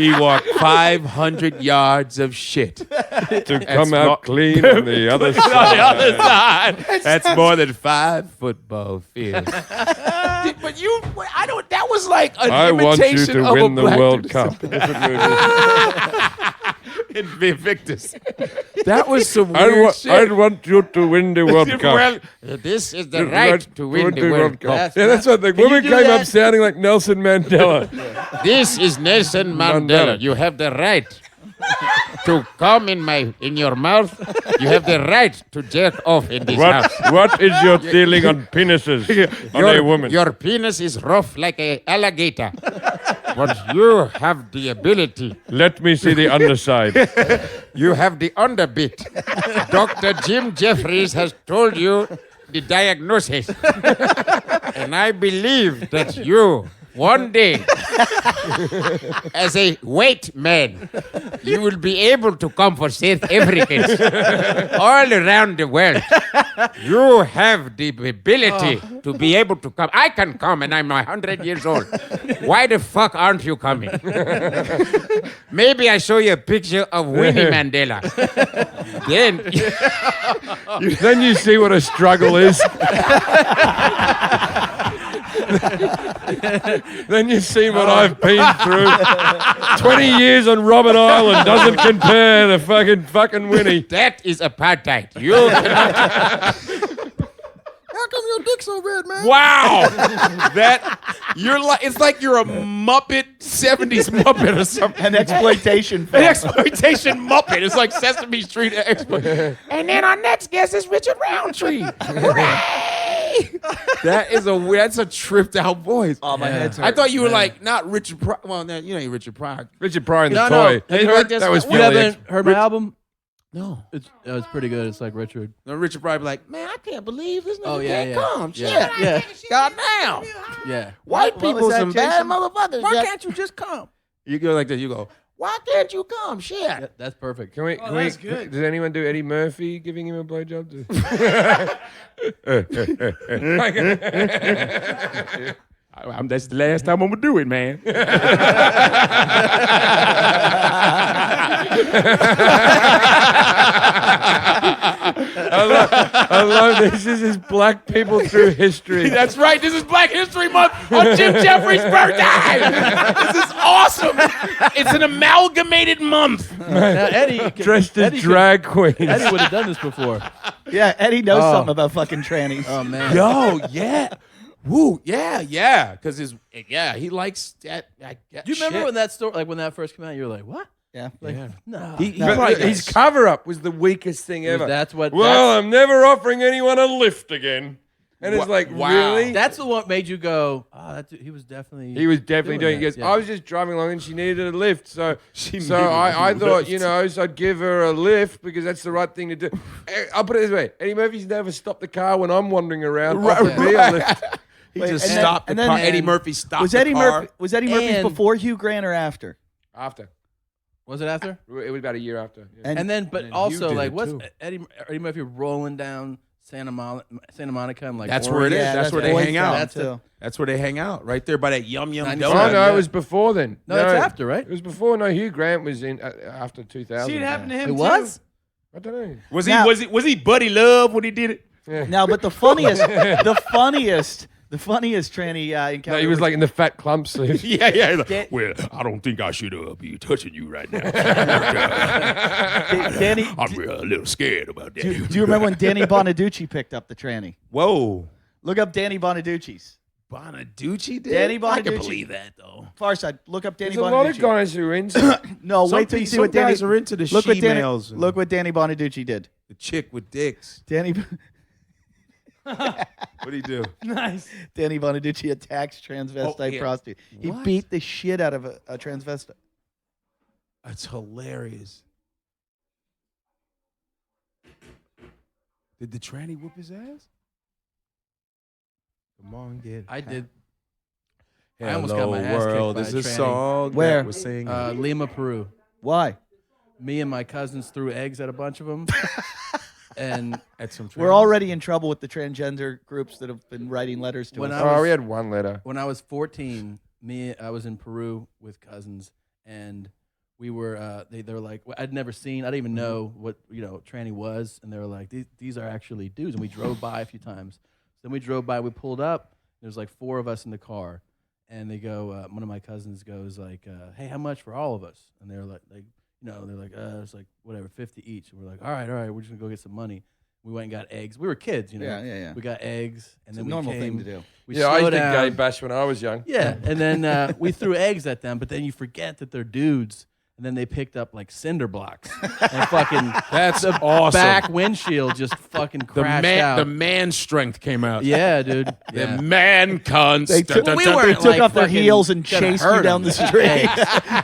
He walked 500 yards of shit. To come out clean on the other On the side. other side. That's more than 5 football fields. But that was like an I want you imitation to of win a the black World dude. Cup. Invictus. That was some I weird shit. I want you to win the World Cup. Well, this is the right to win the World Cup. Yeah, that's what the woman came up sounding like Nelson Mandela. This is Nelson Mandela. You have the right to come in your mouth. You have the right to jerk off in this house. What is your feeling on penises on a woman? Your penis is rough like an alligator. But you have the ability. Let me see the underside. You have the underbit. Dr. Jim Jeffries has told you the diagnosis. And I believe that you, one day, as a weight man, you will be able to come for South Africans all around the world. You have the ability to be able to come. I can come, and I'm 100 years old. Why the fuck aren't you coming? Maybe I show you a picture of Winnie Mandela. Then you see what a struggle is. Then you see what I've been through. 20 years on Robben Island doesn't compare to fucking Winnie. That is apartheid. You cannot. How come your dick's so red, man? Wow, it's like you're a Muppet 70s Muppet or something. An exploitation An film. exploitation Muppet. It's like Sesame Street And then our next guest is Richard Roundtree. Hooray! That's a tripped out voice. Oh, my head's I thought you were like not Richard Pryor. Well, no, you ain't Richard Pryor. Richard Pryor and the No. toy. Have you heard this? That was You Philly. haven't heard my album? No. It's pretty good. It's like Richard. No, Richard Pryor be like, man, I can't believe this nigga Oh, yeah, can't yeah. come. Yeah. Shit. Yeah. Goddamn. Yeah. White What was people that, some bad Jason? motherfuckers. Why yeah. can't you just come? You go like this. You go, why can't you come? Shit. That's perfect. Can we? that's good. Does anyone do Eddie Murphy giving him a blowjob? That's the last time I'm gonna do it, man. I love this. This is black people through history. That's right. This is Black History Month on Jim Jeffries' birthday. This is awesome. It's an amalgamated month. Now, Eddie Dressed as drag queens. Eddie would have done this before. Yeah, Eddie knows something about fucking trannies. Oh man. Yo, yeah. Woo, yeah. Because he likes that. Do you remember when that story, like when that first came out? You were like, "What?" Yeah. No. His cover-up was the weakest thing ever. That's what. Well, I'm never offering anyone a lift again. And it's like, Wow. really? That's the one made you go, "Oh, he was definitely." He was definitely doing it. He that, goes, I was just driving along and she needed a lift. So needed I a thought, lift. so I'd give her a lift because that's the right thing to do. I'll put it this way. Eddie Murphy's never stopped the car when I'm wandering around. Offered me a lift. He Wait, just and then- stopped the and then- car. Eddie Murphy stopped Was the Eddie car. Murphy? Was Eddie Murphy And- before Hugh Grant or after? After. Was it after? It was about a year after. Yeah. And then, but and also, you did like, it, what's too. Eddie Murphy rolling down Santa Monica and like That's where it Oregon? is. That's where they hang out. That's the, That's where they hang out, right there by that Yum Yum 97. Oh donut. no, it was before then. No, that's after, right? It was before. No, Hugh Grant was in after 2000. See, it happened to him. It was. I don't know. Was Now- he Buddy Love when he did it? Now, but the funniest tranny encounter. No, he was like in the fat clump suit. Yeah. Dan- Well, I don't think I should be touching you right now. Danny. I'm a little scared about that. Do you remember when Danny Bonaducci picked up the tranny? Whoa. Look up Danny Bonaducci's. Bonaducci did? Danny I can Bonaducci. believe that, though. Farside, look up Danny There's a lot of Bonaducci. guys who are into it. No, wait till you see what Danny. guys are into the look what Danny. she-males and- Look what Danny Bonaducci did. The chick with dicks. Danny. What do you do? Nice. Danny Bonaducci attacks transvestite yeah. prostitute. He What? beat the shit out of a transvestite. That's hilarious. Did the tranny whoop his ass? Come on, get. I did. I Hello, almost got my ass kicked world. by Is a a tranny. song Where? that was singing. Lima, Peru. Why? Me and my cousins threw eggs at a bunch of them, and At some We're trannies. already in trouble with the transgender groups that have been writing letters to When us. I Oh, was- we had one letter. when I was 14, I was in Peru with cousins, and we were they were like, I'd never seen, I didn't even know what tranny was, and they were like, these are actually dudes, and we drove by a few times. So then we drove by, we pulled up, there's like 4 of us in the car, and they go, one of my cousins goes like, hey, how much for all of us? And they're like they're like, it's like whatever, 50 each. And we're like, all right, we're just gonna go get some money. We went and got eggs. We were kids, Yeah. We got eggs, and It's then a normal we thing came, to do. We Yeah, I slowed did down. gay bash when I was young. Yeah, and then we threw eggs at them, but then you forget that they're dudes, and then they picked up like cinder blocks and fucking That's awesome. back windshield just fucking the crashed man, out. the man strength came out. Yeah, dude. The Yeah. man cunts. They took, we they weren't, took like, off their fucking heels and gonna chased you hurt down the 'em. street,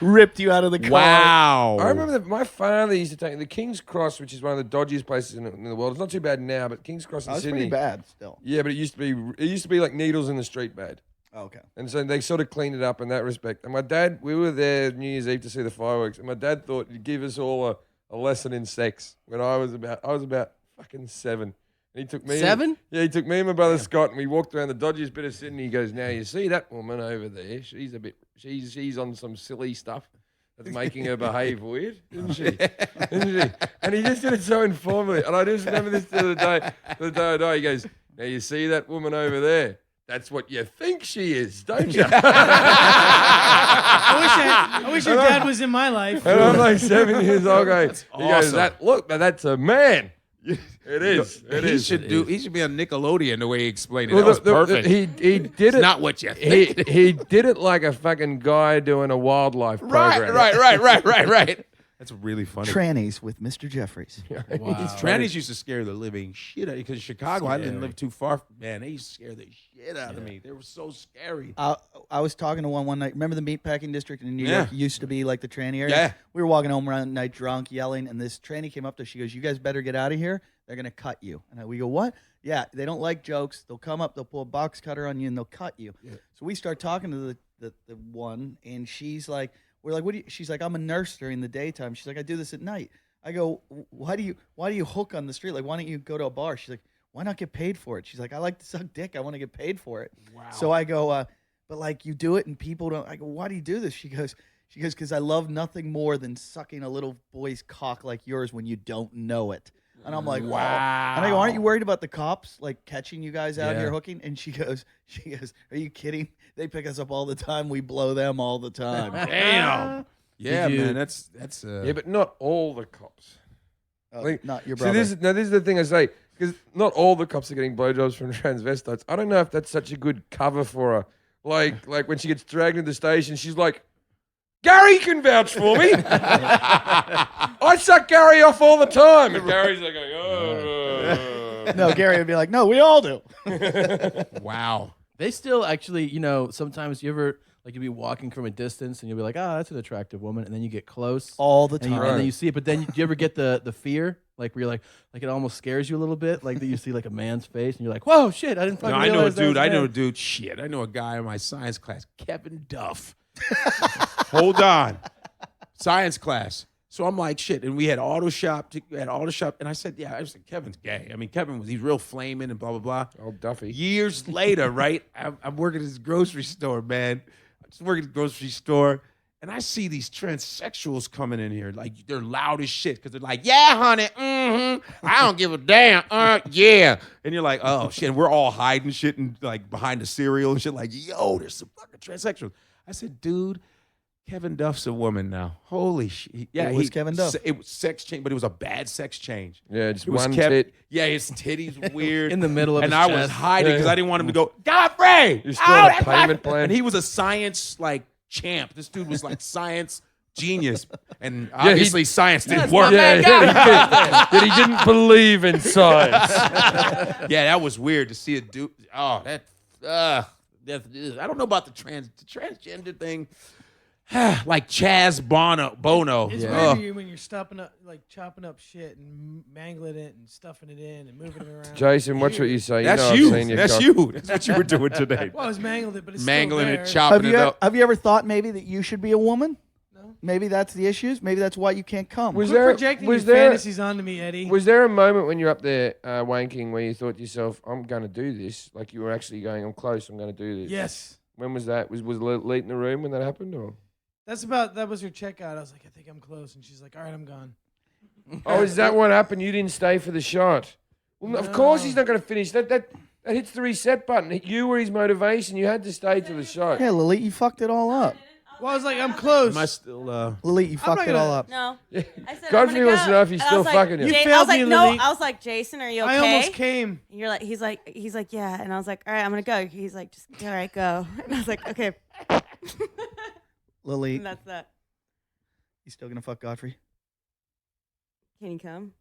ripped you out of the car. Wow. I remember that my father used to take the King's Cross, which is one of the dodgiest places in the world. It's not too bad now, but King's Cross in That was Sydney. pretty bad still. Yeah, but it used to be like needles in the street bad. Oh, okay. And so they sort of cleaned it up in that respect. And my dad, we were there New Year's Eve to see the fireworks, and my dad thought he'd give us all a lesson in sex when I was about fucking 7. And he took me. 7? Yeah, he took me and my brother Scott, and we walked around the dodgiest bit of Sydney. He goes, "Now you see that woman over there? She's on some silly stuff that's making her behave weird, isn't she? Isn't she?" And he just did it so informally. And I just remember this the other day. He goes, "Now you see that woman over there? That's what you think she is, don't you?" I wish your dad was in my life. And I'm like 7 years old going, he goes, awesome. "Look, now that's a man." It is. It he is. should do. He should be on Nickelodeon the way he explained it. Well, That was perfect. he did It's it. not what you think. He did it like a fucking guy doing a wildlife program. Right. That's really funny. Trannies with Mr. Jeffries. Wow. Trannies used to scare the living shit out of you because Chicago, I didn't live too far. Man, they used to scare the shit out of me. They were so scary. I was talking to one night. Remember the meatpacking district in New Yeah. York used to be like the tranny area? Yeah. We were walking home around at night drunk, yelling, and this tranny came up to us. She goes, "You guys better get out of here. They're going to cut you." And we go, "What?" "Yeah, they don't like jokes. They'll come up, they'll pull a box cutter on you, and they'll cut you." So we start talking to the one, and she's like, we're like, "What do you?" She's like, "I'm a nurse during the daytime." She's like, "I do this at night." I go, why do you hook on the street? Like, why don't you go to a bar?" She's like, "Why not get paid for it?" She's like, "I like to suck dick. I want to get paid for it." Wow. So I go, "But like you do it and people don't." I go, "Why do you do this?" She goes, "Because I love nothing more than sucking a little boy's cock like yours when you don't know it." And I'm like, wow. And I go, "Aren't you worried about the cops like catching you guys out here hooking?" And she goes, "Are you kidding? They pick us up all the time. We blow them all the time." Damn. Yeah, Did you- man. That's Yeah, but not all the cops. Like, Not your See, brother. this is the thing I say, because not all the cops are getting blowjobs from transvestites. I don't know if that's such a good cover for her. Like when she gets dragged into the station, she's like, "Gary can vouch for me. I suck Gary off all the time." And Gary's like, "Oh." No, Gary would be like, "No, we all do." wow. They still actually, sometimes you ever like you'll be walking from a distance and you'll be like, "Oh, that's an attractive woman," and then you get close All the and, time. and then you see it. But then do you ever get the fear, like where you're like it almost scares you a little bit, like that you see like a man's face and you're like, "Whoa, shit! I didn't fucking No, I know a realize that was dude. a I know man." a dude. Shit, I know a guy in my science class, Kevin Duff. Hold on, science class. So I'm like, shit, and we had auto shop, and I said, yeah, I said, Kevin's gay. I mean, he's real flaming and blah blah blah. Old Duffy. Years later, right? I'm working at this grocery store, man. I'm just working at the grocery store, and I see these transsexuals coming in here, like they're loud as shit because they're like, "Yeah, honey, I don't give a damn, yeah." And you're like, "Oh shit!" And we're all hiding shit and like behind the cereal and shit, like, "Yo, there's some fucking transsexuals." I said, "Dude, Kevin Duff's a woman now. Holy shit! Yeah, It was Kevin Duff. It was sex change, but it was a bad sex change. Yeah, just It was one Kev- tit. Yeah, his titties weird In the middle of and his I was chest. hiding because I didn't want him to go. Godfrey, You still had a that's my-" payment plan? And he was a science like champ. This dude was like science genius, and obviously science didn't work. Yeah, he didn't believe in science. Yeah, that was weird to see a dude. Oh, that. I don't know about the transgender thing. Like Chaz Bono. It's Oh. weird when you're chopping up shit and mangling it and stuffing it in and moving it around. Jason, watch what you say. That's I've you. seen your That's cock. you. That's what you were doing today. Well, I was mangled it, but it's Mangling still it, there. chopping it up. Have you ever thought maybe that you should be a woman? No. Maybe that's the issues. Maybe that's why you can't come. Was Quit there projecting was your there fantasies onto me, Eddie. was there a moment when you're up there wanking where you thought to yourself, "I'm going to do this"? Like you were actually going, "I'm close. I'm going to do this." Yes. When was that? Was Late in the room when that happened, or? That was her checkout. I was like, I think I'm close, and she's like, all right, I'm gone. Oh, is that what happened? You didn't stay for the shot. Well, of course he's not going to finish. That hits the reset button. You were his motivation. You had to stay to the shot. Yeah, Lily, you fucked it all up. Well, I was like, I'm close. Am I still? Lily, you fucked it all up. No. I said, Godfrey I'm gonna wants to go. know if he's And I still was like, fucking you. You I failed was like, me, no. Lily. I was like, Jason, are you okay? I almost came. You're like, he's like, yeah. And I was like, all right, I'm gonna go. He's like, just all right, go. And I was like, okay. Lily, And that's that. you still gonna fuck Godfrey? Can you come?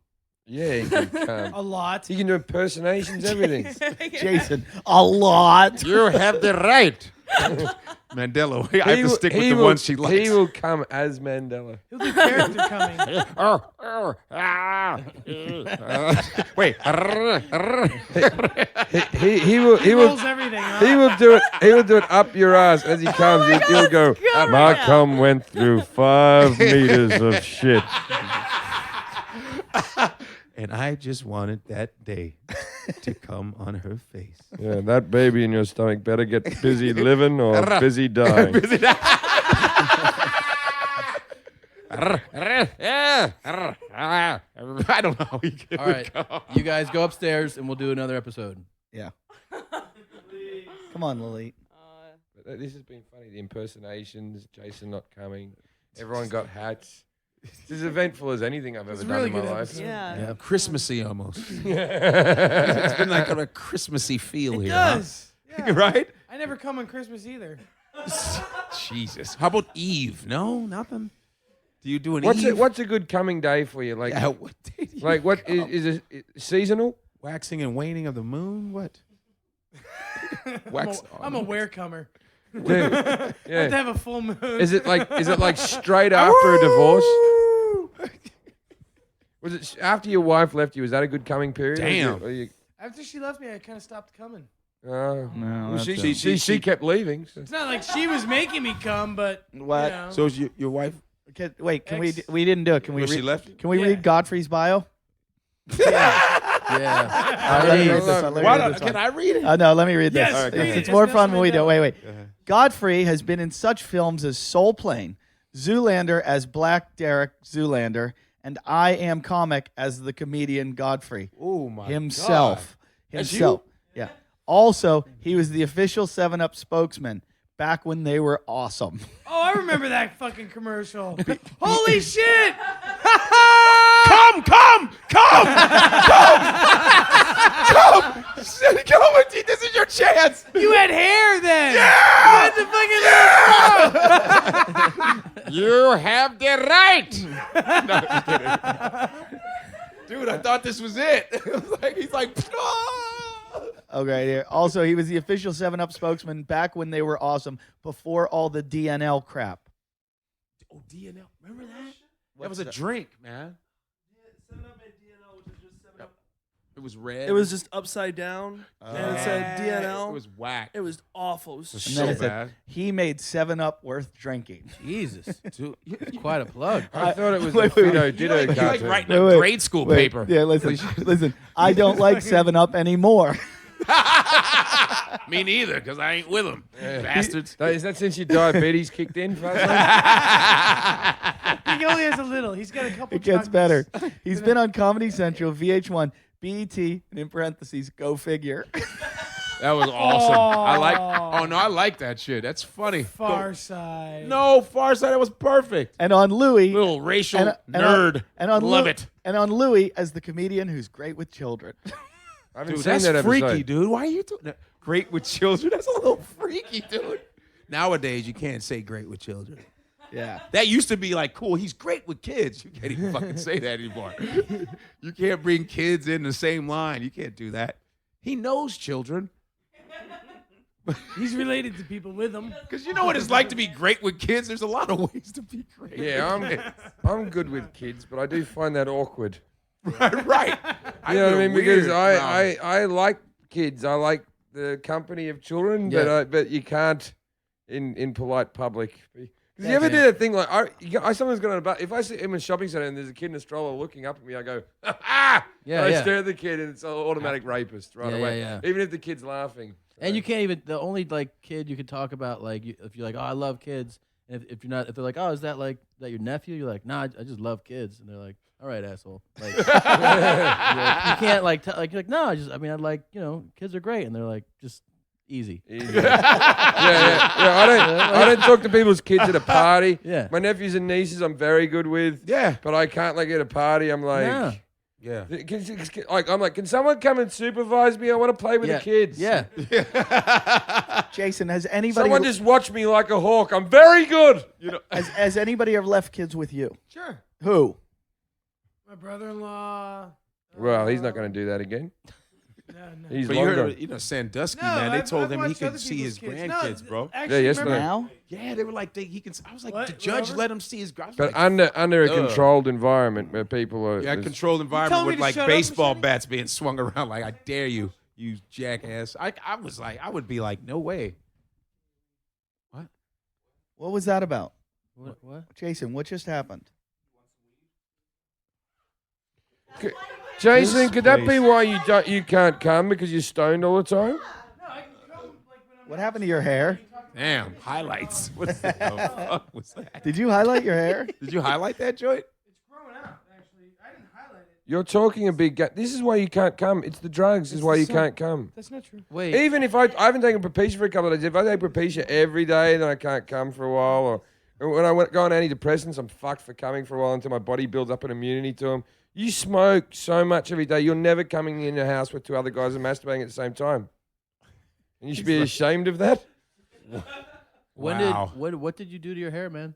Yeah, he can come. A lot. He can do impersonations, everything. Jason, a lot. You have the right. Mandela, I have to stick with the will, ones she likes. He will come as Mandela. He'll do character coming. Wait. He will Rolls everything. Huh? he will do it. He will do it up your ass as he comes. He'll go. God, My yeah." cum went through 5 meters of shit. And I just wanted that day to come on her face. Yeah, that baby in your stomach better get busy living or busy dying. I don't know. All right, you guys go upstairs and we'll do another episode. Yeah. Come on, Lily. This has been funny. The impersonations, Jason not coming, everyone got hats. It's as eventful as anything I've ever done really in my good life. episode. Yeah. Christmassy almost. It's been like a Christmassy feel It here. does. Yeah. Right? I never come on Christmas either. Jesus. How about Eve? No, nothing. Do you do an What's Eve? what's a good coming day for you? Like, Yeah, what day do you like what come? is it seasonal? Waxing and waning of the moon? What? Wax. I'm a wear comer. Dude, I have to yeah. have a full moon. Is it like straight after a divorce? Was it after your wife left you? Was that a good coming period? Damn. After she left me, I kind of stopped coming. Oh. No, Well, that's she kept leaving. So. It's not like she was making me come, but What? You know. So is your wife? Wait, can Ex- we didn't do it. Can we Was she read, left? Can we Yeah. read Godfrey's bio? Yeah. Let me read this one, let me Why read not? this Can one. I read it? No, let me read this. Yes, All right, go it's ahead. it's more It's fun when we do. Nelson Wait. Godfrey has been in such films as Soul Plane, Zoolander as Black Derek Zoolander, and I Am Comic as the comedian Godfrey Oh my himself. That's Himself. Yeah. Also, he was the official 7-Up spokesman back when they were awesome. Oh, I remember that fucking commercial. Holy shit! Come! This is your chance. You had hair then. Yeah! You had the fucking You have the right. No, I'm kidding. Dude, I thought this was it. He's like, Okay, here. Also, he was the official 7-Up spokesman back when they were awesome, before all the DNL crap. Oh, DNL. Remember that? That was a drink, man. It was red. It was just upside down, and it said DNL. It was whack. It was awful. It was And So then it said, bad. he made 7-Up worth drinking. Jesus. Dude, That's quite a plug. I thought it was Wait, a wait, Fido wait. Ditto you like cartoon. writing Wait, a wait. grade school Wait, paper. Yeah, listen. I don't like 7-Up anymore. Me neither, because I ain't with them. Bastards. Is that since your diabetes kicked in? Fazio? He only has a little. He's got a couple. It gets chocolates. better. He's been on Comedy Central, VH1, BET, and in parentheses, go figure. That was awesome. I like that shit. That's funny. Far Side. No, Far Side. That was perfect. And on Louis, Little racial and nerd. on Love Lou- it. And on Louis as the comedian who's great with children. I haven't Dude, seen that's that episode. freaky, dude. Why are you doing that? Great with children? That's a little freaky, dude. Nowadays, you can't say great with children. Yeah. That used to be like, cool, he's great with kids. You can't even fucking say that anymore. You can't bring kids in the same line. You can't do that. He knows children. He's related to people with them. Because you know what it's like to be great with kids? There's a lot of ways to be great. Yeah, I'm good with kids, but I do find that awkward. right. You know what I mean? Because Weird. I like kids. I like the company of children, but you can't in polite public. Because you ever do that thing like I sometimes got on a bus. If I see him in a shopping center and there's a kid in a stroller looking up at me, I go, ah! Yeah, I yeah. stare at the kid and it's an automatic rapist right away. Yeah. Even if the kid's laughing. And you can't even, the only like kid you can talk about, like if you're like, oh, I love kids. And if you're not, if they're like, oh, is that like that your nephew? You're like, nah, I just love kids. And they're like, all right, asshole. Like, you can't like, you're like, no, I like, kids are great. And they're like, just easy. Yeah. I don't talk to people's kids at a party. Yeah. My nephews and nieces I'm very good with. Yeah. But I can't like at a party. I'm like, Yeah. Yeah. Can someone come and supervise me? I want to play with the kids. Yeah. Jason, has anybody Someone just watch me like a hawk. I'm very good. has anybody ever left kids with you? Sure. Who? My brother-in-law. Well, he's not going to do that again. No. He's But long you gone. heard, Sandusky, No, man, they I've- told I've him he watched other could see people's his kids. grandkids, No, bro. Actually, yes, remember, Now? Yeah, they were like, he can. I was like, What? the judge Whatever? let him see his. I was But like, under a ugh. controlled environment where people are. Yeah, there's- controlled environment telling me with to like shut up, baseball Machete? bats being swung around. Like, I dare you, you jackass. I was like, I would be like, no way. What was that about? What? Jason, what just happened? Jason, could that be why you can't come because you're stoned all the time? What happened to your hair? Damn, highlights. What the fuck was that? Did you highlight your hair? Did you highlight that joint? It's growing out, actually. I didn't highlight it. You're talking a big gap. This is why you can't come. It's the drugs. Is why you can't come. That's not true. Wait. Even if I haven't taken Propecia for a couple of days. If I take Propecia every day, then I can't come for a while. Or when I go on antidepressants, I'm fucked for coming for a while until my body builds up an immunity to them. You smoke so much every day. You're never coming in a house with two other guys and masturbating at the same time. And you should be ashamed of that. Wow. What did you do to your hair, man?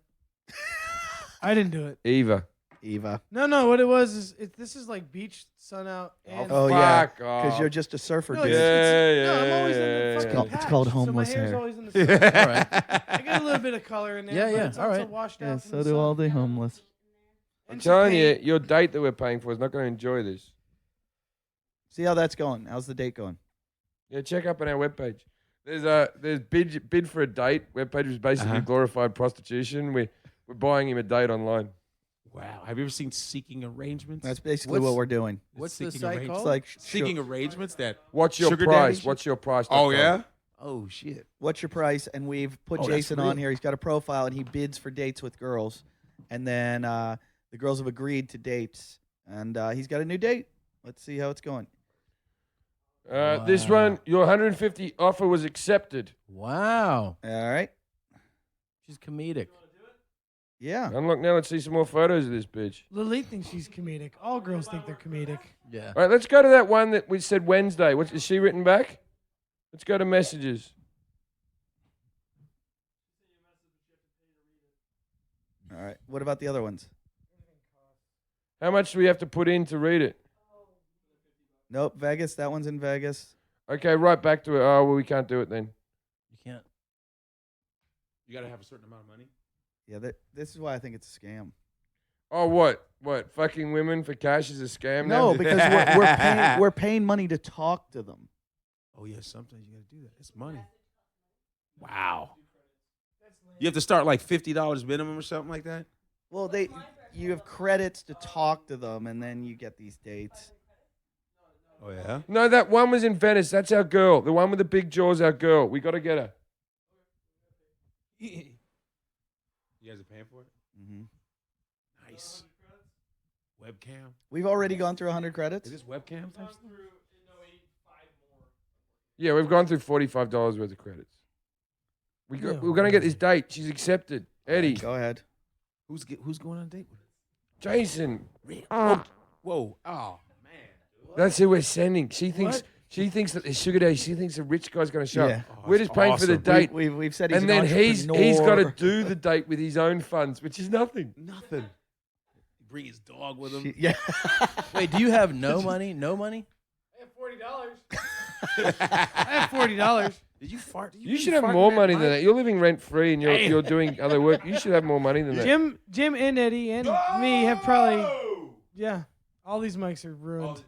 I didn't do it. Eva. No. What it was is this is like beach, sun out, and Oh, yeah. Fuck off. Because you're just a surfer No, dude. I'm always in the yeah, fucking yeah. called- it's patch, called so homeless my hair's hair. always in the sun. All right. I got a little bit of color in there. Yeah, but yeah, It's all also right. washed Yeah, out. from so the do sun. all the homeless. I'm And some telling you, paint. your date that we're paying for is not going to enjoy this. See how that's going. How's the date going? Yeah, check up on our webpage. There's bid for a date. Webpage is basically glorified prostitution. We're buying him a date online. Wow. Have you ever seen Seeking Arrangements? That's basically What's- what we're doing. What's the Seeking site arrangements. It's called? like Seeking Arrangements that. What's your Sugar price? daddy What's your price? Oh, yeah? Oh, shit. what's your price? And we've put Oh, that's Jason real. on here. He's got a profile and he bids for dates with girls. And then the girls have agreed to dates. And he's got a new date. Let's see how it's going. This one, your 150 offer was accepted. Wow. All right. She's comedic. Yeah. Unlock now. Let's see some more photos of this bitch. Lily thinks she's comedic. All girls think they're comedic. Yeah. All right, let's go to that one that we said Wednesday. Is she written back? Let's go to messages. All right. What about the other ones? How much do we have to put in to read it? Nope. Vegas. That one's in Vegas. Okay, right back to it. Oh, well, we can't do it then. You can't. You got to have a certain amount of money. Yeah. This is why I think it's a scam. Oh, what? What? Fucking women for cash is a scam No, now? because we're paying money to talk to them. Oh, yeah. Sometimes you got to do that. It's money. Wow. You have to start like $50 minimum or something like that? Well, you have credits to talk to them, and then you get these dates. Oh, yeah? No, that one was in Venice. That's our girl. The one with the big jaws, our girl. We got to get her. You guys are paying for it? Mm-hmm. Nice. Webcam. We've already gone through 100 credits. Is this webcam type stuff? Yeah, we've gone through $45 worth of credits. We're going to get this date. She's accepted. Eddie. Go ahead. Who's going on a date with her? Jason. Whoa. Oh, man. That's who we're sending. She thinks that the sugar daddy, she thinks the rich guy's going to show Yeah. up. We're just paying for the awesome. date. We've said he's and an then he's got to entrepreneur. do the date with his own funds, which is nothing. Nothing. Bring his dog with him. Yeah. Wait, do you have no money? No money? I have $40. Did you fart? You should have more money than that. You're living rent free and you're doing other work. You should have more money than that. Jim and Eddie and me have probably, yeah, all these mics are ruined.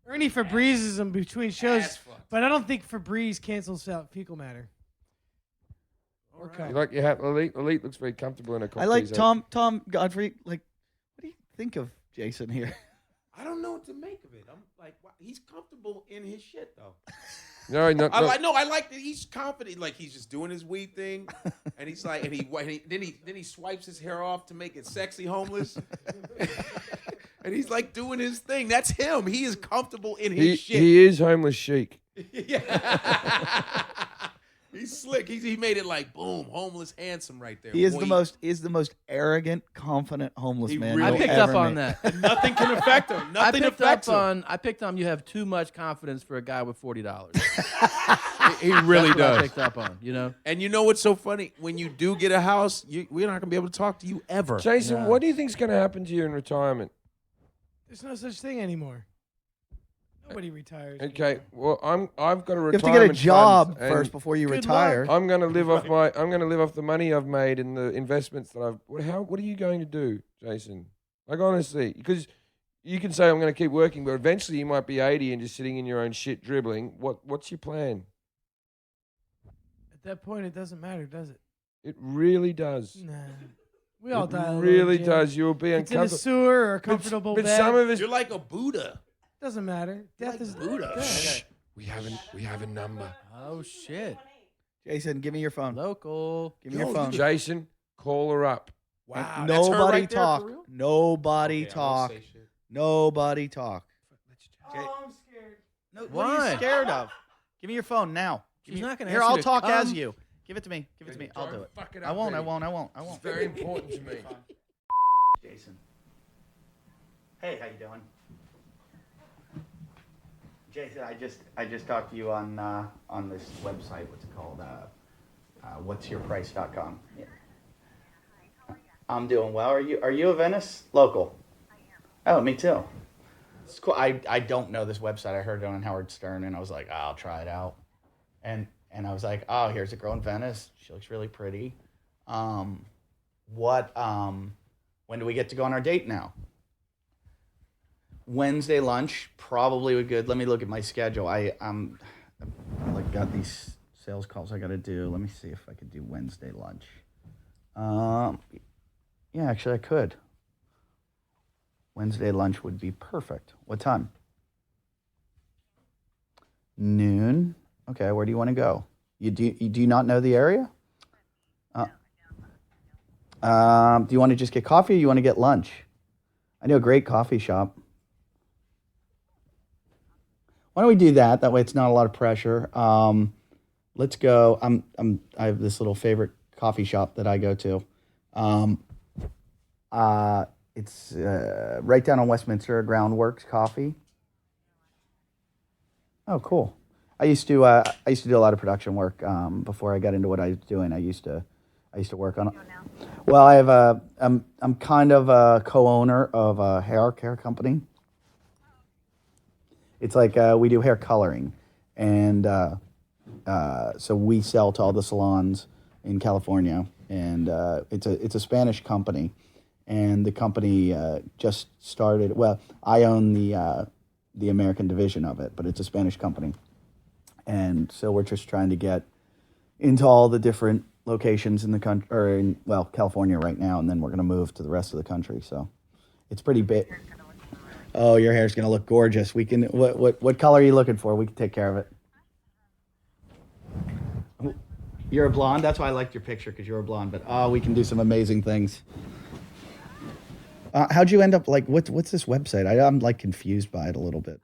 Ernie Febreze them between shows, but I don't think Febreze cancels out fecal matter. Okay. You like your hat, Elite? Elite looks very comfortable in a cocktail. I like Tom Godfrey. Like, what do you think of Jason here? I don't know what to make of it. I'm like, wow, he's comfortable in his shit, though. No, I like that he's confident. Like he's just doing his weed thing, and he's like, and then he swipes his hair off to make it sexy homeless, and he's like doing his thing. That's him. He is comfortable in his shit. He is homeless chic. Yeah. He's slick. He made it like boom, homeless, handsome right there. He is Boy, the most arrogant, confident homeless man. really I you'll picked ever up on meet. that. Nothing can affect him. Nothing affects him. I picked on you have too much confidence for a guy with $40. He really That's what I does. picked up on, you know? And you know what's so funny? When you do get a house, we're not gonna be able to talk to you ever. Jason, No. what do you think's going to happen to you in retirement? There's no such thing anymore. Nobody retires. Okay, well, I've got a You have retirement to get a job fund, and first before you Good retire. I'm going to live off the money I've made and the investments that I've. What are you going to do, Jason? Like honestly, because you can say I'm going to keep working, but eventually you might be 80 and just sitting in your own shit dribbling. What's your plan? At that point, it doesn't matter, does it? It really does. Nah. We all die. It alone, really Jim. does. You'll be It's in a uncomfortable. sewer or a comfortable but bed. some of us. You're like a Buddha. Doesn't matter. Death is Buddha. death. Shh. We have a number. Oh, shit. Jason, give me your phone. Local. Give me your phone. Jason, call her up. Wow. that's her Nobody right there, talk. for real? Nobody Okay, I won't talk. say shit. Nobody talk. Oh, I'm scared. No, what Why? are you scared of? Give me your phone now. Give She's me- not gonna Here, ask you I'll to talk as come. you. Give it to me. Give it to me. I'll Don't do it. fuck it I up, won't. I Eddie. won't. I won't. I It's won't. very important to me. Jason. Hey, how you doing? Jason, I just talked to you on this website. What's it called? Whatsyourprice.com. Yeah. I'm doing well. Are you a Venice local? I am. Oh, me too. It's cool. I don't know this website. I heard it on Howard Stern, and I was like, I'll try it out. And I was like, oh, here's a girl in Venice. She looks really pretty. When do we get to go on our date now? Wednesday lunch probably would good. Let me look at my schedule. I've got these sales calls I got to do. Let me see if I could do Wednesday lunch. Yeah, actually I could. Wednesday lunch would be perfect. What time? Noon. Okay, where do you want to go? Do you not know the area? Do you want to just get coffee or you want to get lunch? I know a great coffee shop. Why don't we do that? That way it's not a lot of pressure. Let's go. I have this little favorite coffee shop that I go to. It's right down on Westminster, Groundworks Coffee. Oh, cool. I used to do a lot of production work before I got into what I was doing. I used to work on. Well, I have I'm kind of a co-owner of a hair care company. It's like we do hair coloring, and so we sell to all the salons in California, and it's a Spanish company, and the company just started. Well, I own the American division of it, but it's a Spanish company, and so we're just trying to get into all the different locations in the country, or in California right now, and then we're gonna move to the rest of the country. So it's pretty big. Oh, your hair's gonna look gorgeous. We can. What color are you looking for? We can take care of it. You're a blonde. That's why I liked your picture, because you're a blonde. But we can do some amazing things. How'd you end up like? What's this website? I'm like confused by it a little bit.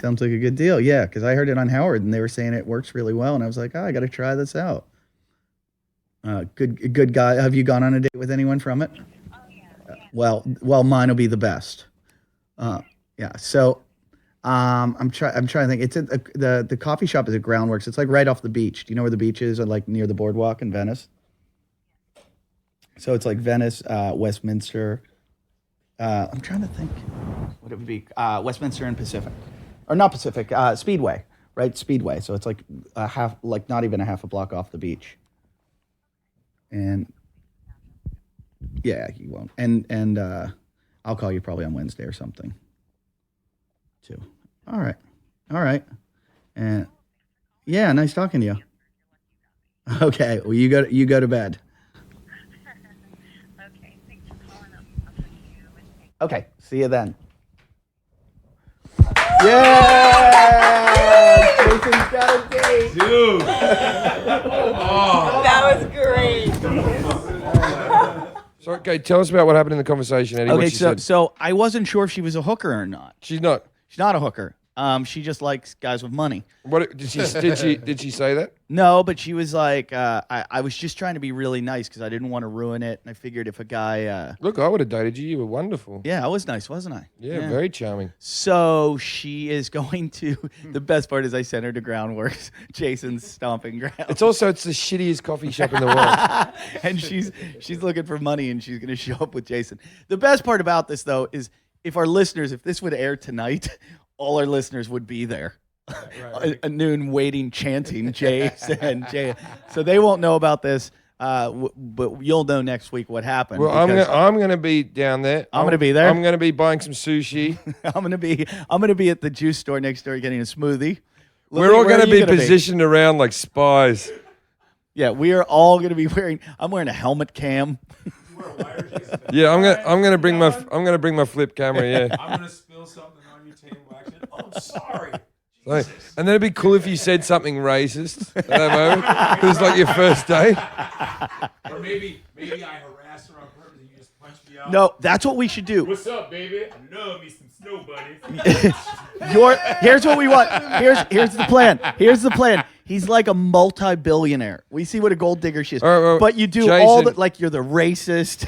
sounds like a good deal. Yeah, because I heard it on Howard, and they were saying it works really well, and I was like, I got to try this out. Good guy. Have you gone on a date with anyone from it? Oh yeah. Well, mine will be the best. Yeah. So, I'm trying to think. It's the coffee shop is at Groundworks. It's like right off the beach. Do you know where the beach is? Or like near the boardwalk in Venice. So it's like Venice, Westminster. I'm trying to think. What it would be? Westminster and Pacific, or not Pacific? Speedway, right? Speedway. So it's like not even a half a block off the beach. And yeah, you won't. And I'll call you probably on Wednesday or something. Too. All right. And yeah, nice talking to you. Okay. Well, you go to bed. Okay. Thanks for calling up. I'll talk to you Wednesday. Okay. See you then. Yeah! Jason's got a date. Dude. That was great. So, okay, tell us about what happened in the conversation, Eddie. Okay, what she said. so I wasn't sure if she was a hooker or not. She's not. She's not a hooker. She just likes guys with money. What did she say that? No, but she was like, I was just trying to be really nice because I didn't want to ruin it, and I figured if a guy, Look, I would have dated you. You were wonderful. yeah, I was nice, wasn't I? Yeah, very charming. So she is going to. The best part is I sent her to Groundworks, Jason's stomping ground. It's the shittiest coffee shop in the world. And she's looking for money, and she's going to show up with Jason. The best part about this, though, is if our listeners, if this would air tonight, all our listeners would be there. At noon, waiting, chanting Jason, Jay. So they won't know about this, but you'll know next week what happened. Well, I'm gonna be down there. I'm gonna be there. I'm gonna be buying some sushi. I'm gonna be at the juice store next door getting a smoothie. We're all Where gonna are you be positioned around like spies. Yeah, we are all gonna be wearing. I'm wearing a helmet cam. Yeah, I'm gonna bring my flip camera. Yeah. I'm gonna spill something on your table. Actually, oh, sorry. Like, and then it'd be cool if you said something racist at that moment. It was like your first date. Or maybe I harassed her on purpose and you just punched me out. No, that's what we should do. What's up, baby? I love me some snow bunnies. Here's what we want. Here's the plan. Here's the plan. He's like a multi-billionaire. We see what a gold digger she is. Well, but you do all the, like, you're the racist,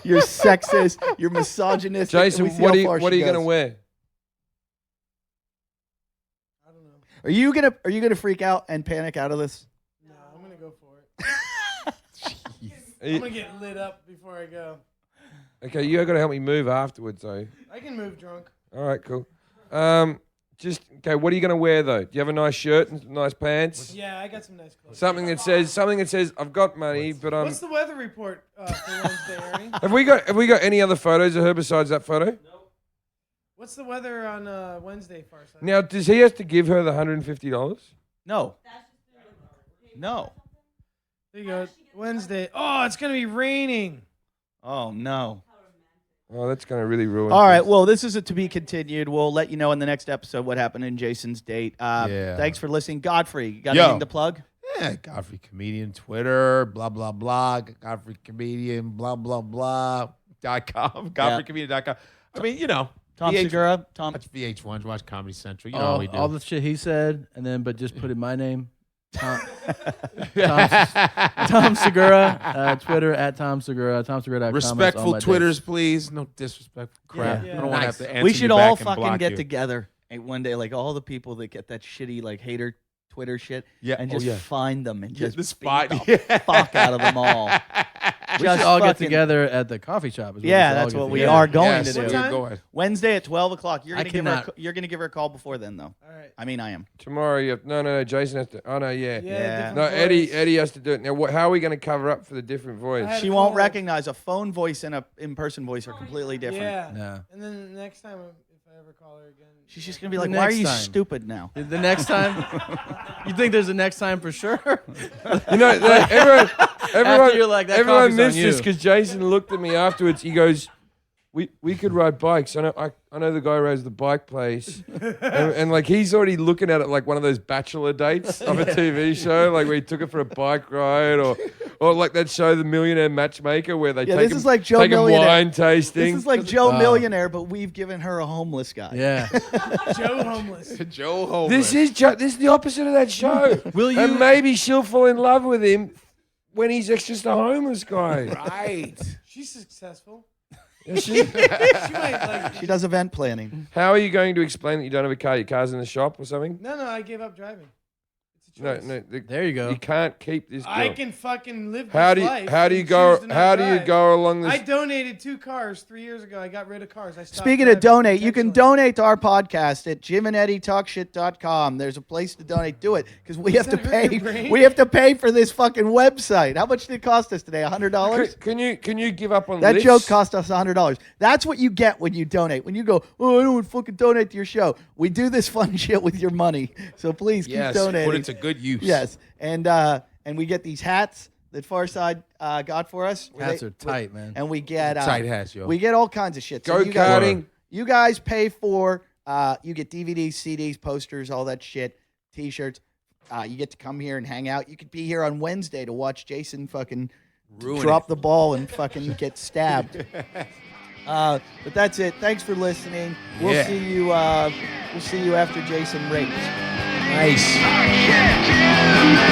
you're sexist, you're misogynist. Jason, what are you gonna wear? I don't know. Are you gonna freak out and panic out of this? No, I'm gonna go for it. I'm gonna get lit up before I go. Okay, you gotta help me move afterwards, though. I can move drunk. All right, cool. What are you gonna wear though? Do you have a nice shirt and some nice pants? Yeah, I got some nice clothes. Something that says I've got money, but I'm. What's the weather report for Wednesday, Ernie? Have we got any other photos of her besides that photo? No. What's the weather on Wednesday, Farside? Now, does he have to give her the $150? No. No. There you go. Wednesday. Oh, it's gonna be raining. Oh no. Oh, that's gonna really ruin. All right. things. Well, this is a to be continued. We'll let you know in the next episode what happened in Jason's date. Thanks for listening, Godfrey. You got anything to plug? Yeah, Godfrey Comedian, Twitter, blah, blah, blah. Godfrey Comedian, blah, blah, blah. .com, GodfreyComedian.com. I mean, you know. Tom Segura. Watch VH1, watch Comedy Central. You know how we do. All the shit he said, and then just put in my name. Tom Segura, Twitter at Tom Segura, TomSegura.com. Respectful Twitters, please. No disrespectful crap. Yeah. I don't want to have to answer We should you all back and fucking block get you. together one day, like all the people that get that shitty like hater Twitter shit, Yeah. and Oh, just yeah. find them and just the spot. beat the fuck out of them all. We should all get together at the coffee shop. is what we should all that's get what we together. are going Yes, to do. we're time? going. Wednesday at 12 o'clock. You're I gonna give her. cannot- You're gonna give her a call before then, though. All right. I mean, I am. Tomorrow, you have, no. Jason has to. Oh no, yeah. Yeah. No, different voice. Eddie has to do it. Now, how are we going to cover up for the different voice? I had She a won't call. recognize a phone voice and a in-person voice are completely different. Yeah. Yeah. And then the next time, if I ever call her again, She's just gonna be The like, "Why are next you time. stupid now?" The next time, you think there's a next time for sure? You know, everyone you're like, that everyone coffee's on missed this you. because Jason looked at me afterwards. He goes, we could ride bikes. I know the guy who runs the bike place, and like he's already looking at it like one of those bachelor dates of a TV show, like where he took her for a bike ride, or like that show, The Millionaire Matchmaker, where they Yeah, take this him, is like Joe take him Millionaire. wine tasting. This is like Joe Millionaire, but we've given her a homeless guy. Yeah. Joe homeless. Joe Homer. This is the opposite of that show. Will you? And maybe she'll fall in love with him when he's just a homeless guy. right. She's successful. Is she? She might like. She does event planning. How are you going to explain that you don't have a car? Your car's in the shop or something? No, I gave up driving. It's a No, choice. no. There you go. You can't keep this girl. I can fucking live How this do you life. how do you and go choose to not how do you drive. go along this? I donated 2 cars 3 years ago. I got rid of cars. I stopped Speaking of driving donate, you can intentionally. donate to our podcast at JimandEddieTalkShit.com. There's a place to donate. Do it because we have to that hurt pay. your brain? We have to pay for this fucking website. How much did it cost us today? $100. Can you give up on That this? joke cost us $100. That's what you get when you donate. When you go, oh, I don't want to fucking donate to your show. We do this fun shit with your money. So please keep Yes, donating. put it to good use. Yes, and we get these hats that Farside got for us. Hats are tight, man. And we get Tight hats, yo. We get all kinds of shit. So Go you guys, karting. you guys pay for. You get DVDs, CDs, posters, all that shit, T-shirts. You get to come here and hang out. You could be here on Wednesday to watch Jason fucking drop the ball and fucking get stabbed. But that's it. Thanks for listening. We'll Yeah. see you. We'll see you after Jason rapes. Nice. Gentlemen.